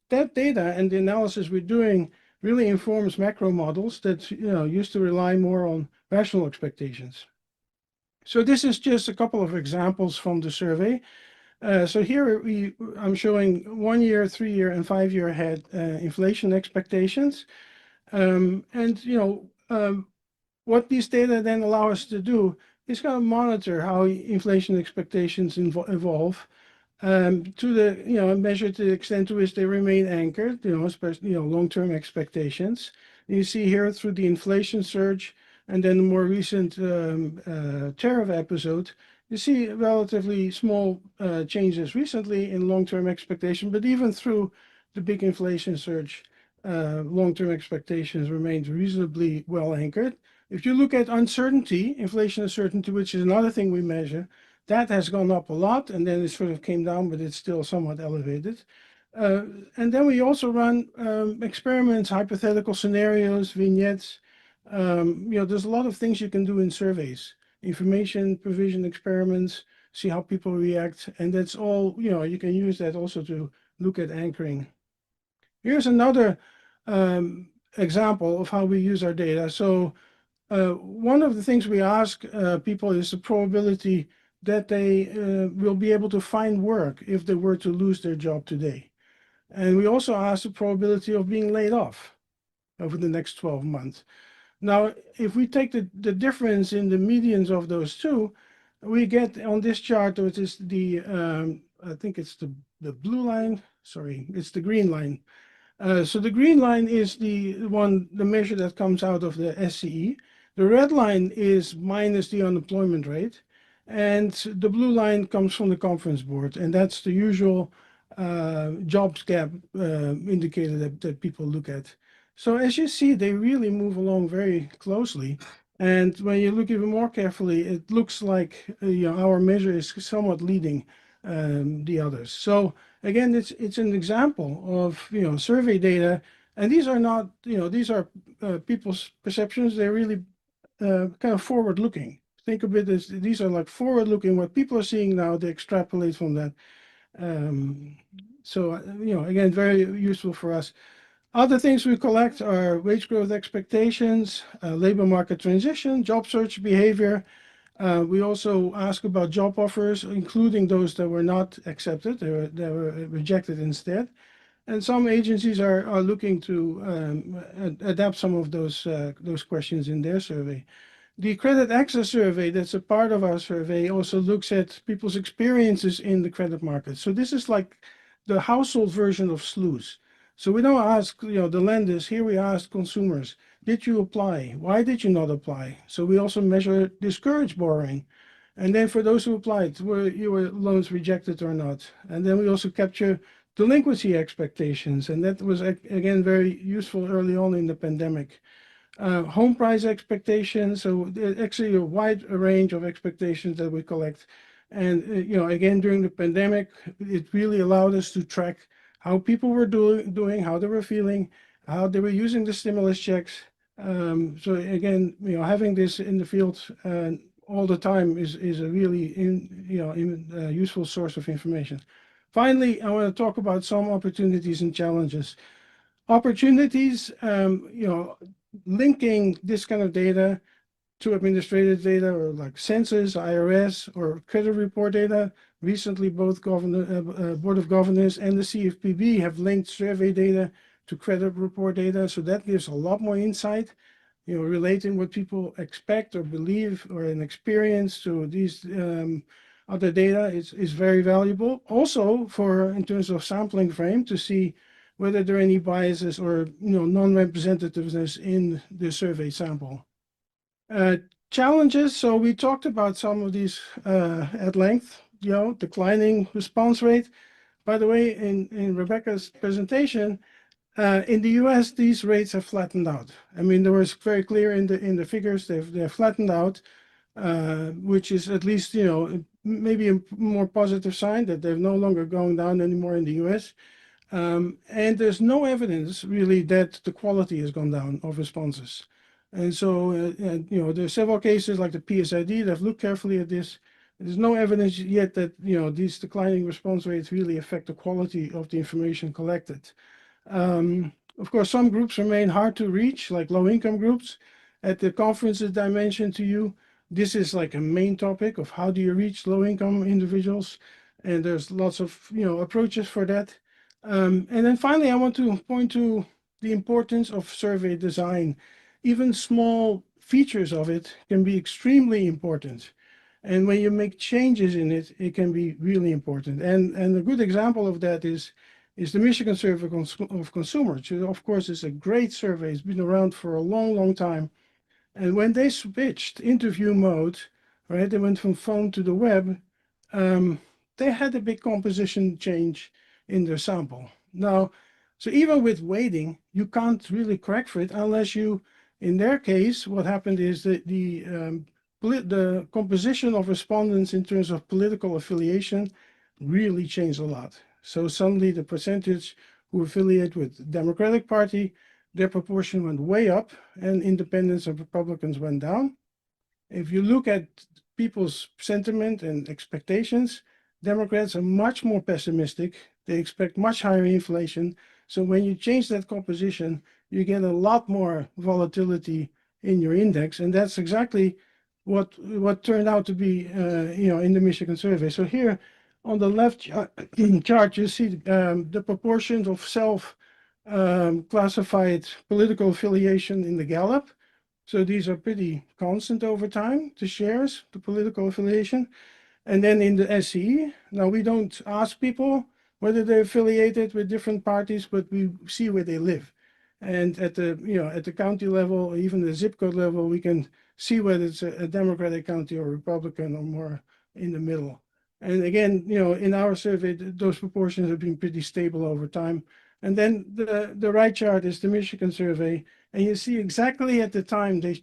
Speaker 5: that data and the analysis we're doing really informs macro models that used to rely more on rational expectations. So this is just a couple of examples from the survey. So here I'm showing 1 year, 3 year, and 5 year ahead inflation expectations. What these data then allow us to do is kind of monitor how inflation expectations evolve. To the measure to the extent to which they remain anchored, especially long-term expectations. You see here through the inflation surge and then the more recent tariff episode, you see relatively small changes recently in long-term expectation, but even through the big inflation surge, long-term expectations remained reasonably well anchored. If you look at uncertainty, inflation uncertainty, which is another thing we measure, that has gone up a lot, and then it sort of came down, but it's still somewhat elevated. And then we also run experiments, hypothetical scenarios, vignettes. There's a lot of things you can do in surveys, information provision experiments, see how people react, and that's all, you can use that also to look at anchoring. Here's another example of how we use our data. So one of the things we ask people is the probability that they will be able to find work if they were to lose their job today. And we also ask the probability of being laid off over the next 12 months. Now, if we take the difference in the medians of those two, we get on this chart, which is the, I think it's the blue line, sorry, it's the green line. So the green line is the measure that comes out of the SCE. The red line is minus the unemployment rate. And the blue line comes from the conference board. And that's the usual jobs gap indicator that people look at. So as you see, they really move along very closely. And when you look even more carefully, it looks like our measure is somewhat leading the others. So again, it's an example of survey data, and these are not these are people's perceptions. They're really kind of forward-looking. Think of it as these are like forward-looking. What people are seeing now, they extrapolate from that. So again, very useful for us. Other things we collect are wage growth expectations, labor market transition, job search behavior. We also ask about job offers, including those that were not accepted, they were rejected instead. And some agencies are looking to adapt some of those questions in their survey. The credit access survey, that's a part of our survey, also looks at people's experiences in the credit market. So this is like the household version of SLOOS. So we don't ask the lenders, here we ask consumers, did you apply? Why did you not apply? So we also measure discouraged borrowing. And then for those who applied, were your loans rejected or not? And then we also capture delinquency expectations. And that was, again, very useful early on in the pandemic. Home price expectations, so actually a wide range of expectations that we collect. And again, during the pandemic, it really allowed us to track how people were doing, how they were feeling, how they were using the stimulus checks. So again, having this in the field all the time is a really useful source of information. Finally, I want to talk about some opportunities and challenges. Opportunities, linking this kind of data to administrative data or like census, IRS, or credit report data. Recently, both Board of Governors and the CFPB have linked survey data to credit report data. So that gives a lot more insight, relating what people expect or believe or an experience to these other data is very valuable. Also in terms of sampling frame to see whether there are any biases or non-representativeness in the survey sample. Challenges, so we talked about some of these at length, declining response rate. By the way, in Rebecca's presentation, in the US, these rates have flattened out. I mean, there was very clear in the figures, they're flattened out, which is at least, maybe a more positive sign that they're no longer going down anymore in the US. And there's no evidence really that the quality has gone down of responses. And so, there are several cases like the PSID that have looked carefully at this. There's no evidence yet that, these declining response rates really affect the quality of the information collected. Of course, some groups remain hard to reach, like low-income groups. At the conferences that I mentioned to you, this is like a main topic of how do you reach low-income individuals. And there's lots of, approaches for that. And then finally, I want to point to the importance of survey design. Even small features of it can be extremely important. And when you make changes in it, it can be really important. And a good example of that is the Michigan Survey of Consumers, which of course is a great survey. It's been around for a long, long time. And when they switched interview mode, right? They went from phone to the web. They had a big composition change in their sample. Now, so even with weighting, you can't really correct for it unless you, in their case, what happened is that the composition of respondents in terms of political affiliation really changed a lot. So suddenly the percentage who affiliate with the Democratic Party, their proportion went way up, and independents and Republicans went down. If you look at people's sentiment and expectations, Democrats are much more pessimistic. They expect much higher inflation. So when you change that composition, you get a lot more volatility in your index, and that's exactly what turned out to be, in the Michigan survey. So here on the left chart, you see the proportions of self-classified political affiliation in the Gallup. So these are pretty constant over time, the shares, the political affiliation. And then in the SCE, now we don't ask people whether they're affiliated with different parties, but we see where they live. And at the county level, or even the zip code level, we can see whether it's a Democratic county or Republican or more in the middle. And again, in our survey, those proportions have been pretty stable over time. And then the right chart is the Michigan survey, and you see exactly at the time they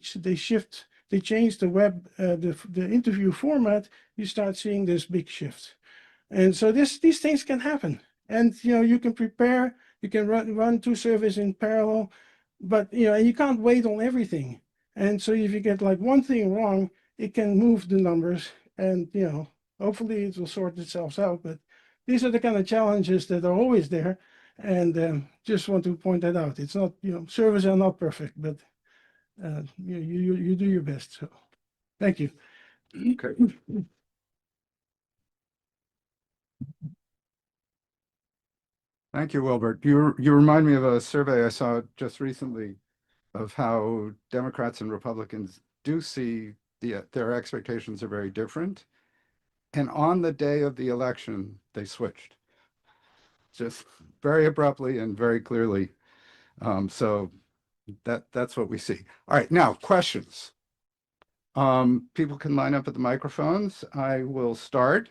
Speaker 5: change the web, the interview format, you start seeing this big shift. And so these things can happen. And you can prepare, you can run two surveys in parallel, but and you can't wait on everything. And so if you get like one thing wrong, it can move the numbers, and hopefully it will sort itself out. But these are the kind of challenges that are always there. And just want to point that out. It's not, surveys are not perfect, but you do your best. So thank you.
Speaker 1: Okay. Thank you, Wilbert. You remind me of a survey I saw just recently of how Democrats and Republicans do see their expectations are very different. And on the day of the election, they switched. Just very abruptly and very clearly. So that's what we see. All right, now questions. People can line up at the microphones. I will start.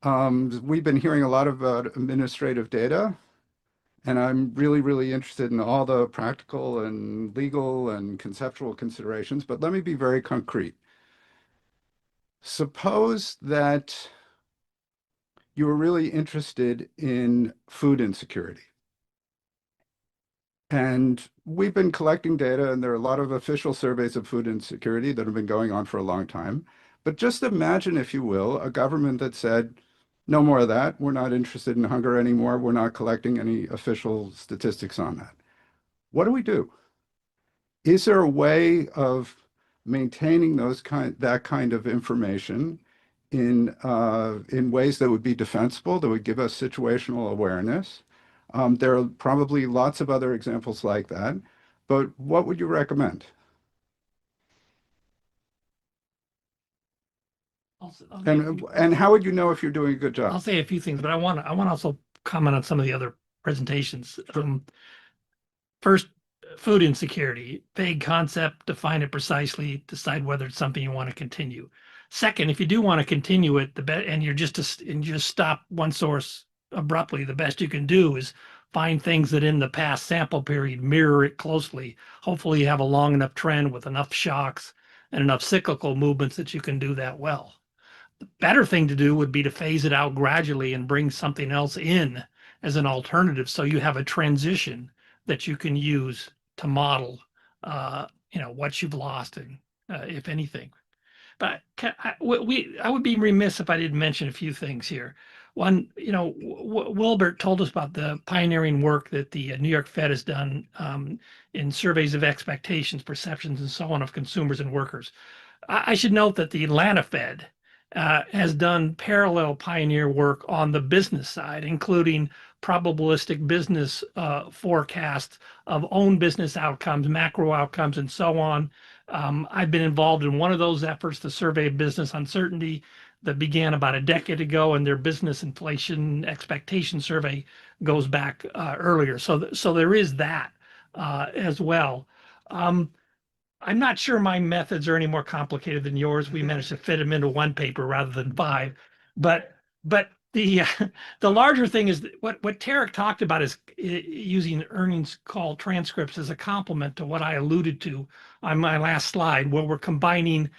Speaker 1: We've been hearing a lot about administrative data, and I'm really, really interested in all the practical and legal and conceptual considerations, but let me be very concrete. Suppose that you were really interested in food insecurity. And we've been collecting data, and there are a lot of official surveys of food insecurity that have been going on for a long time. But just imagine, if you will, a government that said, no more of that. We're not interested in hunger anymore. We're not collecting any official statistics on that. What do we do? Is there a way of maintaining that kind of information in ways that would be defensible, that would give us situational awareness? There are probably lots of other examples like that, but what would you recommend? And how would you know if you're doing a good
Speaker 2: I'll
Speaker 1: job?
Speaker 2: say a few things, but I want to also comment on some of the other presentations. First, food insecurity, vague concept, define it precisely, decide whether it's something you want to continue. Second, if you do want to continue it, and you just stop one source abruptly, the best you can do is find things that in the past sample period mirror it closely. Hopefully you have a long enough trend with enough shocks and enough cyclical movements that you can do that well. The better thing to do would be to phase it out gradually and bring something else in as an alternative, so you have a transition that you can use to model, what you've lost, and if anything. But I would be remiss if I didn't mention a few things here. One, Wilbert told us about the pioneering work that the New York Fed has done in surveys of expectations, perceptions, and so on of consumers and workers. I should note that the Atlanta Fed has done parallel pioneer work on the business side, including probabilistic business forecasts of own business outcomes, macro outcomes, and so on. I've been involved in one of those efforts, the Survey of Business Uncertainty, that began about a decade ago, and their business inflation expectation survey goes back earlier. So there is that as well. I'm not sure my methods are any more complicated than yours. We managed to fit them into one paper rather than five. But the the larger thing is what Tarek talked about is using earnings call transcripts as a complement to what I alluded to on my last slide, where we're combining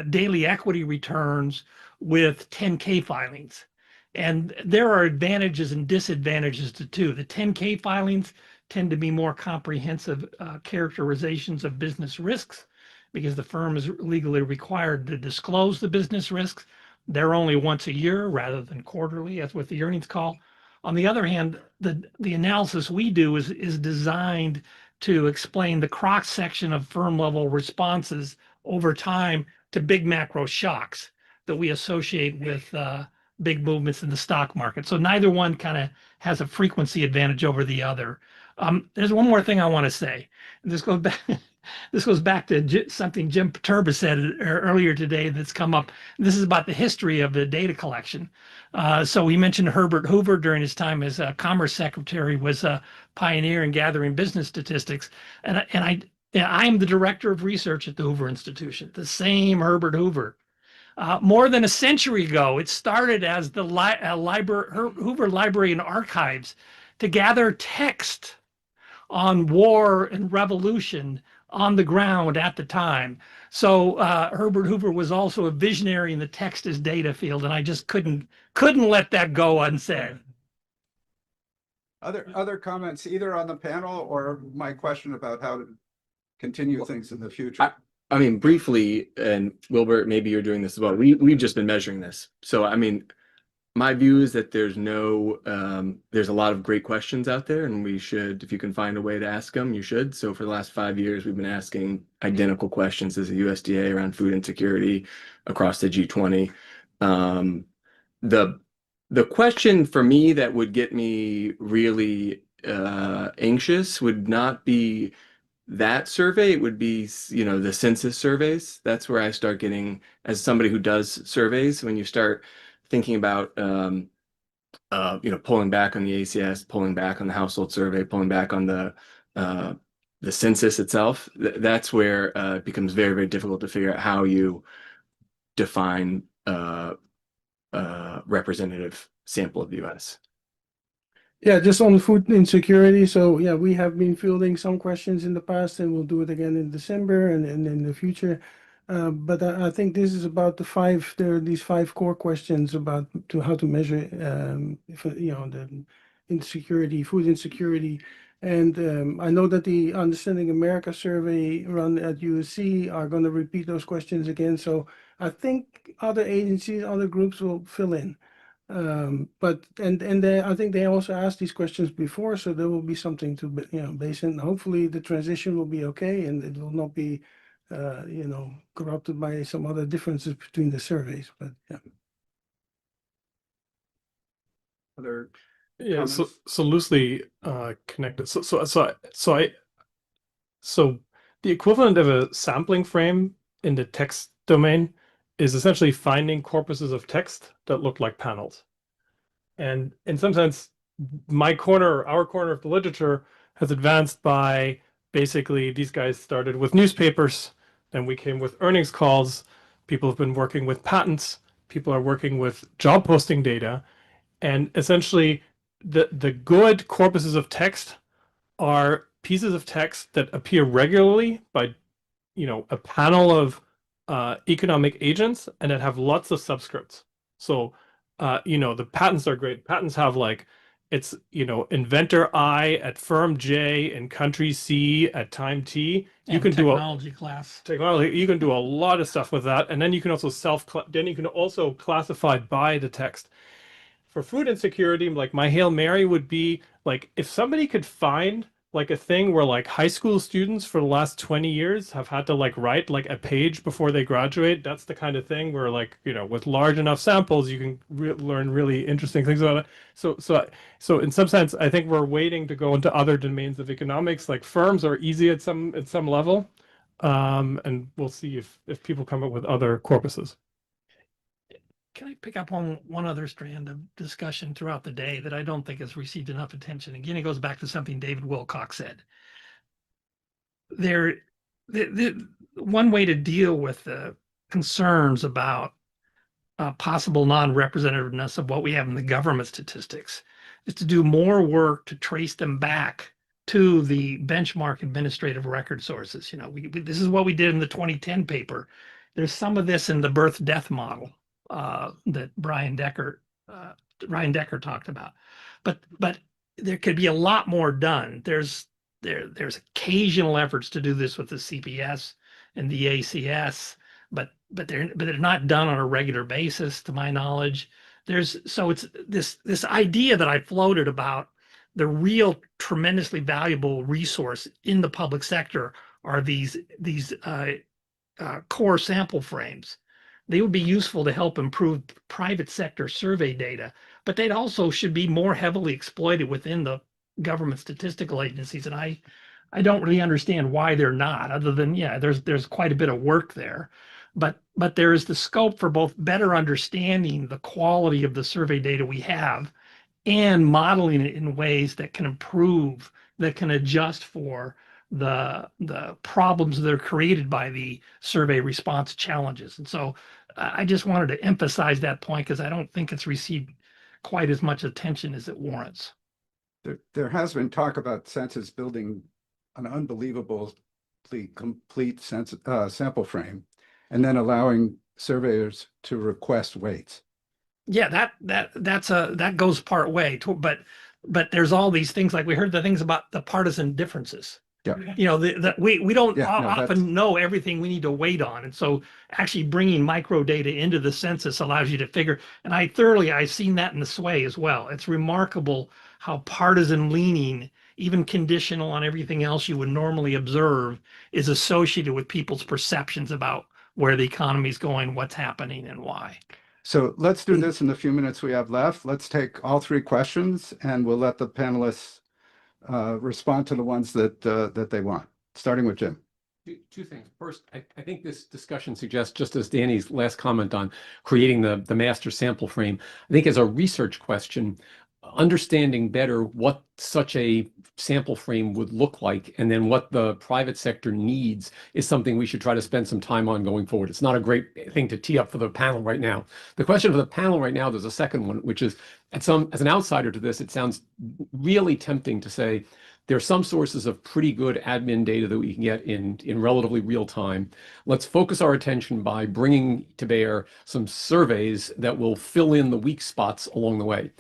Speaker 2: daily equity returns with 10K filings. And there are advantages and disadvantages to two. The 10K filings tend to be more comprehensive characterizations of business risks because the firm is legally required to disclose the business risks. They're only once a year rather than quarterly, as with the earnings call. On the other hand, the analysis we do is designed to explain the cross section of firm level responses over time to big macro shocks that we associate with big movements in the stock market. So neither one kind of has a frequency advantage over the other. There's one more thing I want to say. This goes back. This goes back to something Jim Poterba said earlier today that's come up. This is about the history of the data collection. So we mentioned Herbert Hoover during his time as Commerce Secretary was a pioneer in gathering business statistics. And I'm the director of research at the Hoover Institution, the same Herbert Hoover. More than a century ago, it started as the Hoover Library and Archives to gather text on war and revolution on the ground at the time. So Herbert Hoover was also a visionary in the text as data field, and I just couldn't let that go unsaid.
Speaker 1: Other comments either on the panel or my question about how to continue things in the future?
Speaker 4: I mean, briefly, and Wilbert, maybe you're doing this as well. We've just been measuring this. So, I mean, my view is that there's a lot of great questions out there, and we should, if you can find a way to ask them, you should. So for the last 5 years, we've been asking identical questions as the USDA around food insecurity across the G20. The question for me that would get me really anxious would not be that survey. It would be, the census surveys. That's where I start getting, as somebody who does surveys, when you start thinking about, pulling back on the ACS, pulling back on the household survey, pulling back on the census itself, that's where it becomes very, very difficult to figure out how you define representative sample of the U.S.
Speaker 5: Yeah, just on food insecurity. So yeah, we have been fielding some questions in the past, and we'll do it again in December and in the future. But I think this is about there are these 5 core questions about how to measure, the insecurity, food insecurity. And I know that the Understanding America survey run at USC are going to repeat those questions again. So I think other agencies, other groups will fill in. But I think they also asked these questions before, so there will be something to base in. Hopefully the transition will be okay and it will not be corrupted by some other differences between the surveys. But yeah.
Speaker 1: Other
Speaker 3: Yeah, so
Speaker 1: comments?
Speaker 3: loosely connected. So the equivalent of a sampling frame in the text domain is essentially finding corpuses of text that look like panels. And in some sense, our corner of the literature has advanced by basically these guys started with newspapers, then we came with earnings calls. People have been working with patents. People are working with job posting data. And essentially, the good corpuses of text are pieces of text that appear regularly by, a panel of economic agents and that have lots of subscripts. So, the patents are great. Patents have it's, inventor I at firm J in country C at time T. You can do
Speaker 2: technology class.
Speaker 3: technology. You can do a lot of stuff with that, and then you can also classify by the text. For food insecurity, like my Hail Mary would be like if somebody could find like a thing where like high school students for the last 20 years have had to write like a page before they graduate. That's the kind of thing where with large enough samples you can learn really interesting things about it. So in some sense I think we're waiting to go into other domains of economics. Like firms are easy at some level, and we'll see if people come up with other corpuses.
Speaker 2: Can I pick up on one other strand of discussion throughout the day that I don't think has received enough attention? Again, it goes back to something David Wilcox said. There one way to deal with the concerns about possible non-representativeness of what we have in the government statistics is to do more work to trace them back to the benchmark administrative record sources. You know, this is what we did in the 2010 paper. There's some of this in the birth-death model that Ryan Decker talked about, but there could be a lot more done. There's occasional efforts to do this with the CPS and the ACS, but they're not done on a regular basis, to my knowledge. So it's this idea that I floated about the real tremendously valuable resource in the public sector are these core sample frames. They would be useful to help improve private sector survey data, but they'd also should be more heavily exploited within the government statistical agencies. And I don't really understand why they're not, other than, yeah, there's quite a bit of work there. But there is the scope for both better understanding the quality of the survey data we have and modeling it in ways that can improve, that can adjust for the problems that are created by the survey response challenges. And so I just wanted to emphasize that point because I don't think it's received quite as much attention as it warrants.
Speaker 1: There has been talk about census building an unbelievably complete sample frame and then allowing surveyors to request weights.
Speaker 2: Yeah, that goes part way, but there's all these things, like we heard the things about the partisan differences.
Speaker 1: Yeah.
Speaker 2: You know, we don't
Speaker 1: Yeah, no,
Speaker 2: often know everything we need to wait on. And so actually bringing micro data into the census allows you to figure, and I've seen that in the sway as well. It's remarkable how partisan leaning, even conditional on everything else you would normally observe, is associated with people's perceptions about where the economy is going, what's happening, and why.
Speaker 1: So let's do this in the few minutes we have left. Let's take all three questions and we'll let the panelists respond to the ones that they want, starting with Jim.
Speaker 6: Two things. First, I think this discussion suggests, just as Danny's last comment on creating the master sample frame, I think as a research question, understanding better what such a sample frame would look like and then what the private sector needs is something we should try to spend some time on going forward. It's not a great thing to tee up for the panel right now. The question for the panel right now, there's a second one, which is, as an outsider to this, it sounds really tempting to say there are some sources of pretty good admin data that we can get in relatively real time. Let's focus our attention by bringing to bear some surveys that will fill in the weak spots along the way.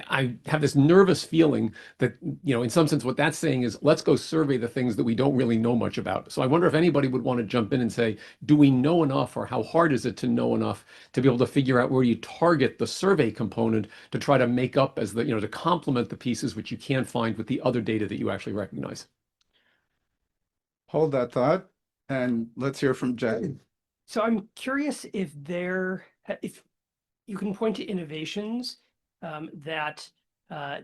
Speaker 6: I have this nervous feeling that, in some sense, what that's saying is let's go survey the things that we don't really know much about. So I wonder if anybody would want to jump in and say, do we know enough, or how hard is it to know enough to be able to figure out where you target the survey component to try to make up as to complement the pieces which you can't find with the other data that you actually recognize.
Speaker 1: Hold that thought and let's hear from Jay.
Speaker 7: So I'm curious if you can point to innovations that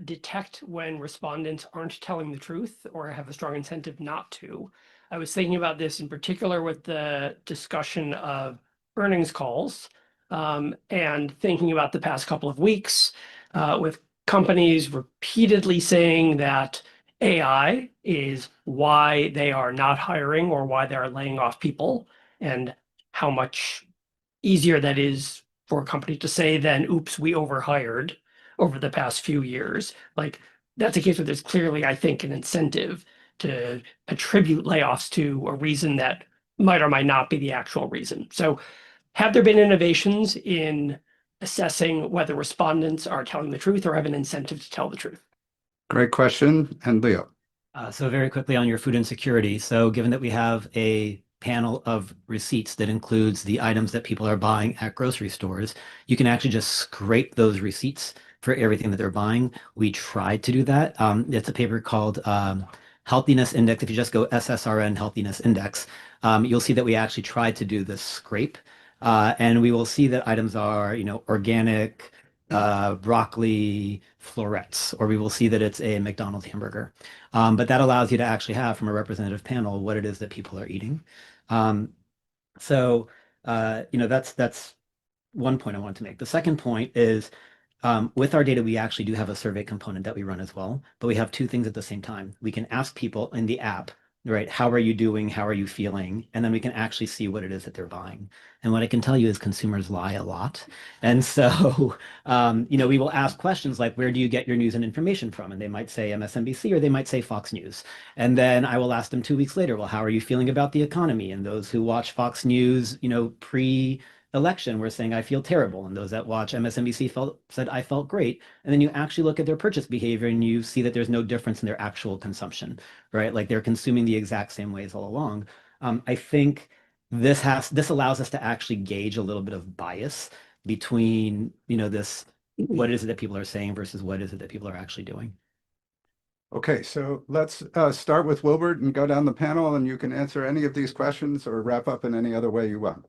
Speaker 7: detect when respondents aren't telling the truth or have a strong incentive not to. I was thinking about this in particular with the discussion of earnings calls and thinking about the past couple of weeks with companies repeatedly saying that AI is why they are not hiring or why they are laying off people, and how much easier that is for a company to say than, oops, we overhired over the past few years. Like, that's a case where there's clearly, I think, an incentive to attribute layoffs to a reason that might or might not be the actual reason. So have there been innovations in assessing whether respondents are telling the truth or have an incentive to tell the truth?
Speaker 1: Great question. And Leo.
Speaker 8: So very quickly on your food insecurity. So given that we have a panel of receipts that includes the items that people are buying at grocery stores, you can actually just scrape those receipts for everything that they're buying. We tried to do that. It's a paper called Healthiness Index. If you just go SSRN Healthiness Index, you'll see that we actually tried to do the scrape. And we will see that items are, organic, broccoli florets, or we will see that it's a McDonald's hamburger. But that allows you to actually have from a representative panel what it is that people are eating. So that's one point I wanted to make. The second point is with our data, we actually do have a survey component that we run as well, but we have two things at the same time. We can ask people in the app, right? How are you doing? How are you feeling? And then we can actually see what it is that they're buying. And what I can tell you is consumers lie a lot. And so, we will ask questions like, where do you get your news and information from? And they might say MSNBC or they might say Fox News. And then I will ask them 2 weeks later, well, how are you feeling about the economy? And those who watch Fox News, pre-election were saying, I feel terrible. And those that watch MSNBC said, I felt great. And then you actually look at their purchase behavior and you see that there's no difference in their actual consumption, right? Like they're consuming the exact same ways all along. I think this allows us to actually gauge a little bit of bias between, what is it that people are saying versus what is it that people are actually doing.
Speaker 1: Okay, so let's start with Wilbert and go down the panel, and you can answer any of these questions or wrap up in any other way you want.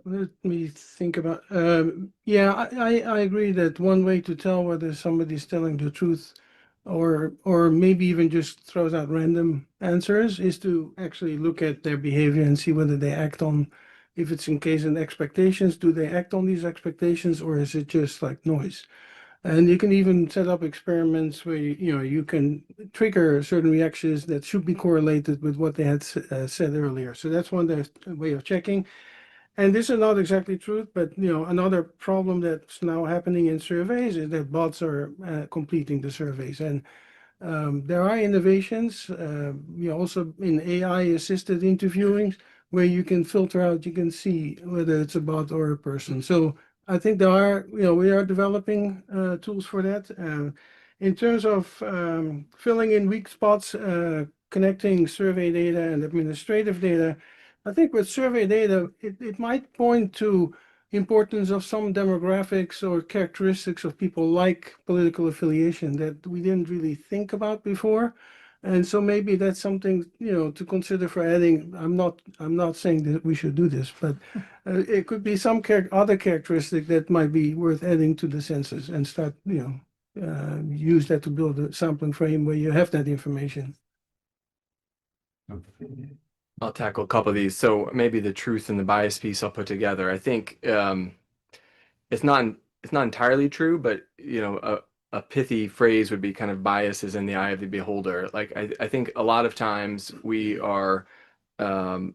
Speaker 5: Let me think about. Yeah, I agree that one way to tell whether somebody's telling the truth or maybe even just throws out random answers is to actually look at their behavior and see whether they act on, if it's in case in expectations, do they act on these expectations or is it just like noise? And you can even set up experiments where you can trigger certain reactions that should be correlated with what they had said earlier. So that's one way of checking. And this is not exactly truth, but another problem that's now happening in surveys is that bots are completing the surveys, and there are innovations, also in AI-assisted interviewing, where you can filter out, you can see whether it's a bot or a person. So I think we are developing tools for that. In terms of filling in weak spots, connecting survey data and administrative data, I think with survey data, it might point to importance of some demographics or characteristics of people like political affiliation that we didn't really think about before. And so maybe that's something, to consider for adding. I'm not saying that we should do this, but it could be some other characteristic that might be worth adding to the census and start, use that to build a sampling frame where you have that information.
Speaker 4: I'll tackle a couple of these. So maybe the truth and the bias piece I'll put together. I think it's not entirely true, but a pithy phrase would be kind of bias is in the eye of the beholder. Like I think a lot of times we often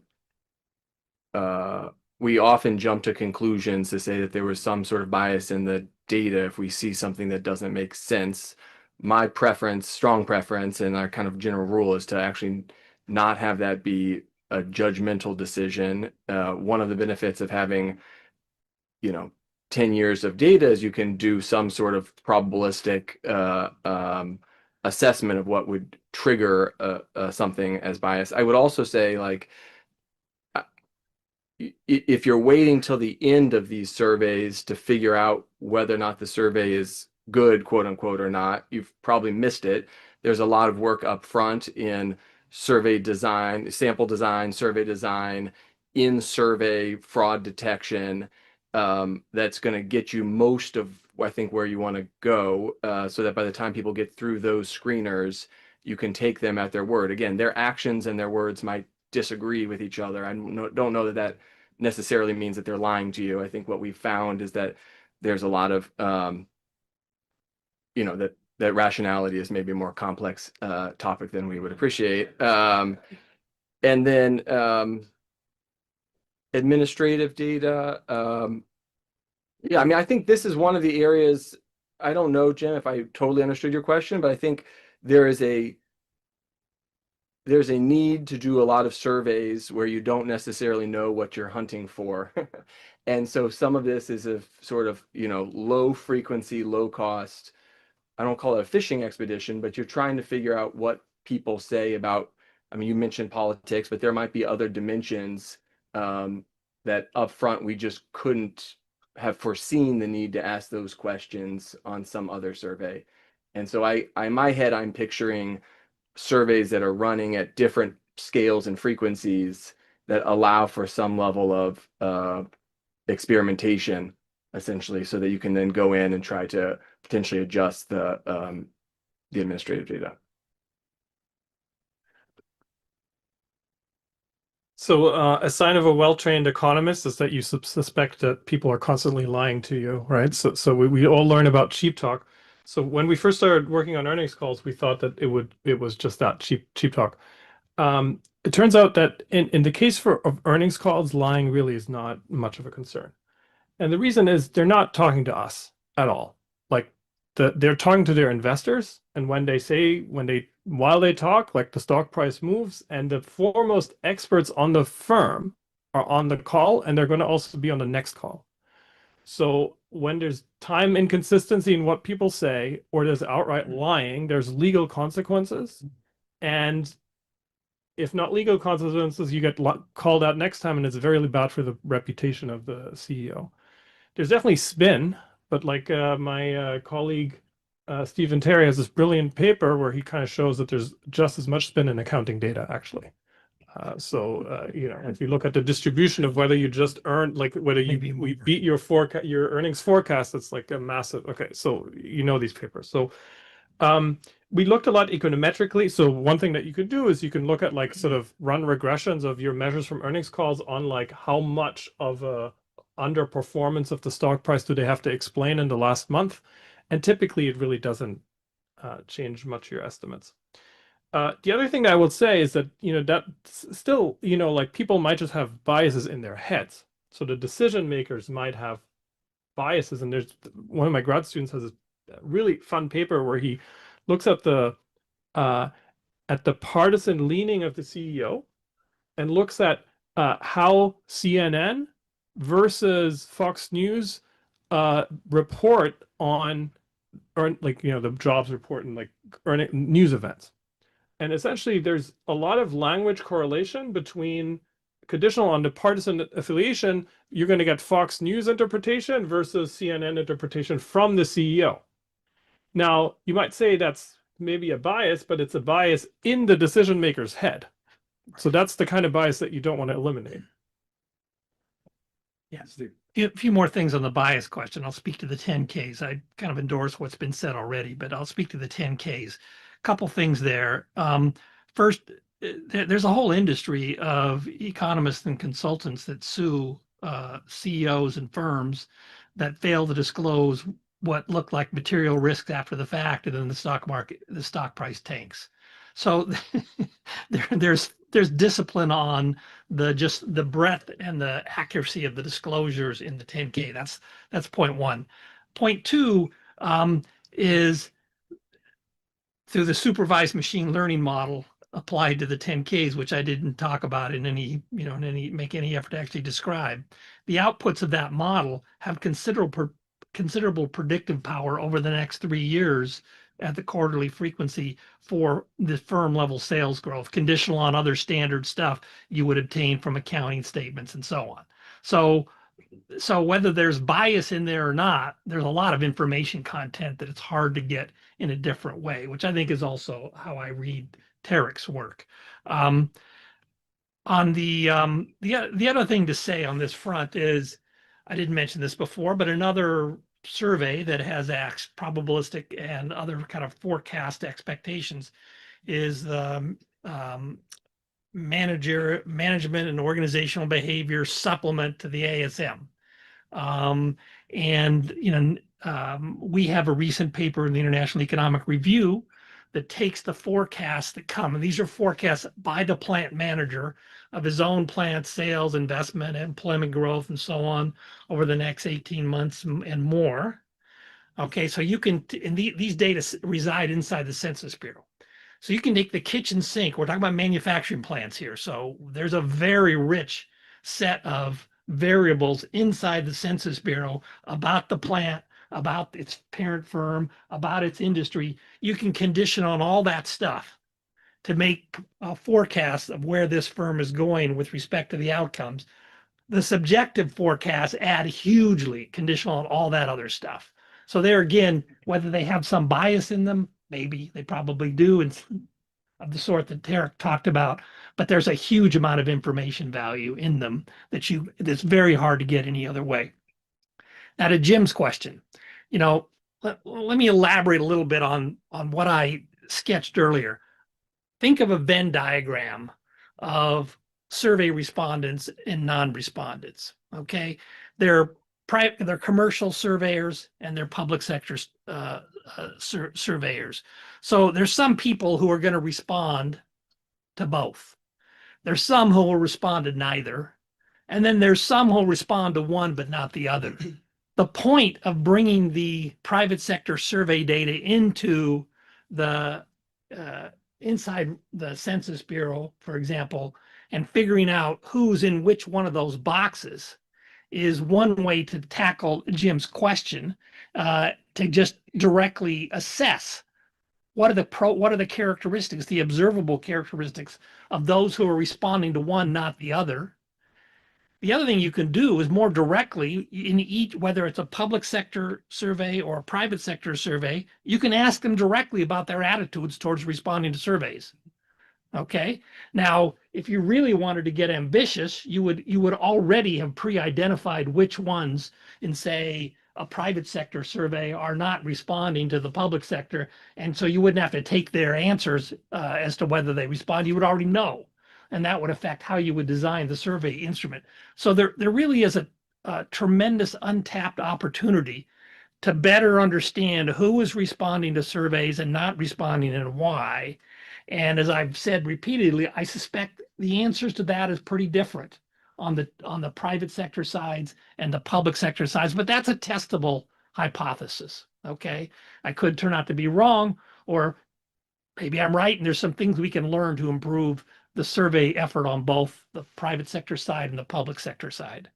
Speaker 4: jump to conclusions to say that there was some sort of bias in the data if we see something that doesn't make sense. My preference, strong preference, and our kind of general rule is to actually not have that be a judgmental decision. One of the benefits of having, 10 years of data is you can do some sort of probabilistic assessment of what would trigger something as bias. I would also say, like, if you're waiting till the end of these surveys to figure out whether or not the survey is good, quote unquote, or not, you've probably missed it. There's a lot of work up front in survey design, sample design, survey design, in survey fraud detection, that's going to get you most of, I think, where you want to go, so that by the time people get through those screeners, you can take them at their word. Again, their actions and their words might disagree with each other. I don't know that necessarily means that they're lying to you. I think what we found is that there's a lot of, that rationality is maybe a more complex topic than we would appreciate. And then administrative data. Yeah, I mean, I think this is one of the areas, I don't know, Jim, if I totally understood your question, but I think there's a need to do a lot of surveys where you don't necessarily know what you're hunting for. And so some of this is a sort of, low frequency, low cost, I don't call it a fishing expedition, but you're trying to figure out what people say about, I mean, you mentioned politics, but there might be other dimensions that up front we just couldn't have foreseen the need to ask those questions on some other survey. And so in my head, I'm picturing surveys that are running at different scales and frequencies that allow for some level of experimentation, essentially, so that you can then go in and try to potentially adjust the administrative data.
Speaker 3: So a sign of a well-trained economist is that you suspect that people are constantly lying to you, right? So we all learn about cheap talk. So when we first started working on earnings calls, we thought that it was just that cheap talk. It turns out that in the case of earnings calls, lying really is not much of a concern. And the reason is they're not talking to us at all. Like they're talking to their investors, and while they talk, like the stock price moves, and the foremost experts on the firm are on the call, and they're going to also be on the next call. So when there's time inconsistency in what people say, or there's outright lying, there's legal consequences. And if not legal consequences, you get called out next time, and it's very bad for the reputation of the CEO. There's definitely spin, but like my colleague Stephen Terry has this brilliant paper where he kind of shows that there's just as much spin in accounting data, actually. If you look at the distribution of whether you just earn, like whether we beat your earnings forecast, it's like a massive. Okay, so these papers. So we looked a lot econometrically. So one thing that you could do is you can look at like sort of run regressions of your measures from earnings calls on like how much of a underperformance of the stock price do they have to explain in the last month, and typically it really doesn't change much your estimates. The other thing that I would say is that that still like people might just have biases in their heads. So the decision makers might have biases, and there's one of my grad students has a really fun paper where he looks at the partisan leaning of the CEO and looks at how CNN versus Fox News report on the jobs report and like news events. And essentially there's a lot of language correlation between conditional on the partisan affiliation. You're going to get Fox News interpretation versus CNN interpretation from the CEO. Now, you might say that's maybe a bias, but it's a bias in the decision maker's head. So that's the kind of bias that you don't want to eliminate.
Speaker 2: Yeah. A few more things on the bias question. I'll speak to the 10Ks. I kind of endorse what's been said already, but I'll speak to the 10Ks. Couple things there. First, there's a whole industry of economists and consultants that sue CEOs and firms that fail to disclose what look like material risks after the fact, and then the stock price tanks. So there's discipline on just the breadth and the accuracy of the disclosures in the 10K. That's point one. Point two is through the supervised machine learning model applied to the 10Ks, which I didn't talk about in any make any effort to actually describe. The outputs of that model have considerable predictive power over the next 3 years at the quarterly frequency for the firm level sales growth, conditional on other standard stuff you would obtain from accounting statements and so on. So whether there's bias in there or not, there's a lot of information content that it's hard to get in a different way, which I think is also how I read Tarek's work. On the other thing to say on this front is, I didn't mention this before, but another survey that has asked probabilistic and other kind of forecast expectations is the management and organizational behavior supplement to the ASM. We have a recent paper in the International Economic Review that takes the forecasts that come, and these are forecasts by the plant manager of his own plant sales, investment, employment growth, and so on over the next 18 months and more. Okay, so you can, and these data reside inside the Census Bureau. So you can take the kitchen sink. We're talking about manufacturing plants here. So there's a very rich set of variables inside the Census Bureau about the plant, about its parent firm, about its industry. You can condition on all that stuff to make a forecast of where this firm is going with respect to the outcomes. The subjective forecasts add hugely, conditional on all that other stuff. So there again, whether they have some bias in them, maybe they probably do, and of the sort that Tarek talked about, but there's a huge amount of information value in them that's very hard to get any other way. Now to Jim's question, let me elaborate a little bit on what I sketched earlier. Think of a Venn diagram of survey respondents and non-respondents. Okay, they're they're commercial surveyors and they're public sector surveyors. So there's some people who are going to respond to both. There's some who will respond to neither. And then there's some who will respond to one but not the other. The point of bringing the private sector survey data into the inside the Census Bureau, for example, and figuring out who's in which one of those boxes is one way to tackle Jim's question, to just directly assess what are the characteristics, the observable characteristics of those who are responding to one, not the other. The other thing you can do is more directly in each, whether it's a public sector survey or a private sector survey, you can ask them directly about their attitudes towards responding to surveys. Okay. Now, if you really wanted to get ambitious, you would already have pre-identified which ones in, say, a private sector survey are not responding to the public sector. And so you wouldn't have to take their answers as to whether they respond. You would already know. And that would affect how you would design the survey instrument. So there really is a tremendous untapped opportunity to better understand who is responding to surveys and not responding and why. And as I've said repeatedly, I suspect the answers to that is pretty different on the private sector sides and the public sector sides, but that's a testable hypothesis. Okay, I could turn out to be wrong, or maybe I'm right, and there's some things we can learn to improve the survey effort on both the private sector side and the public sector side.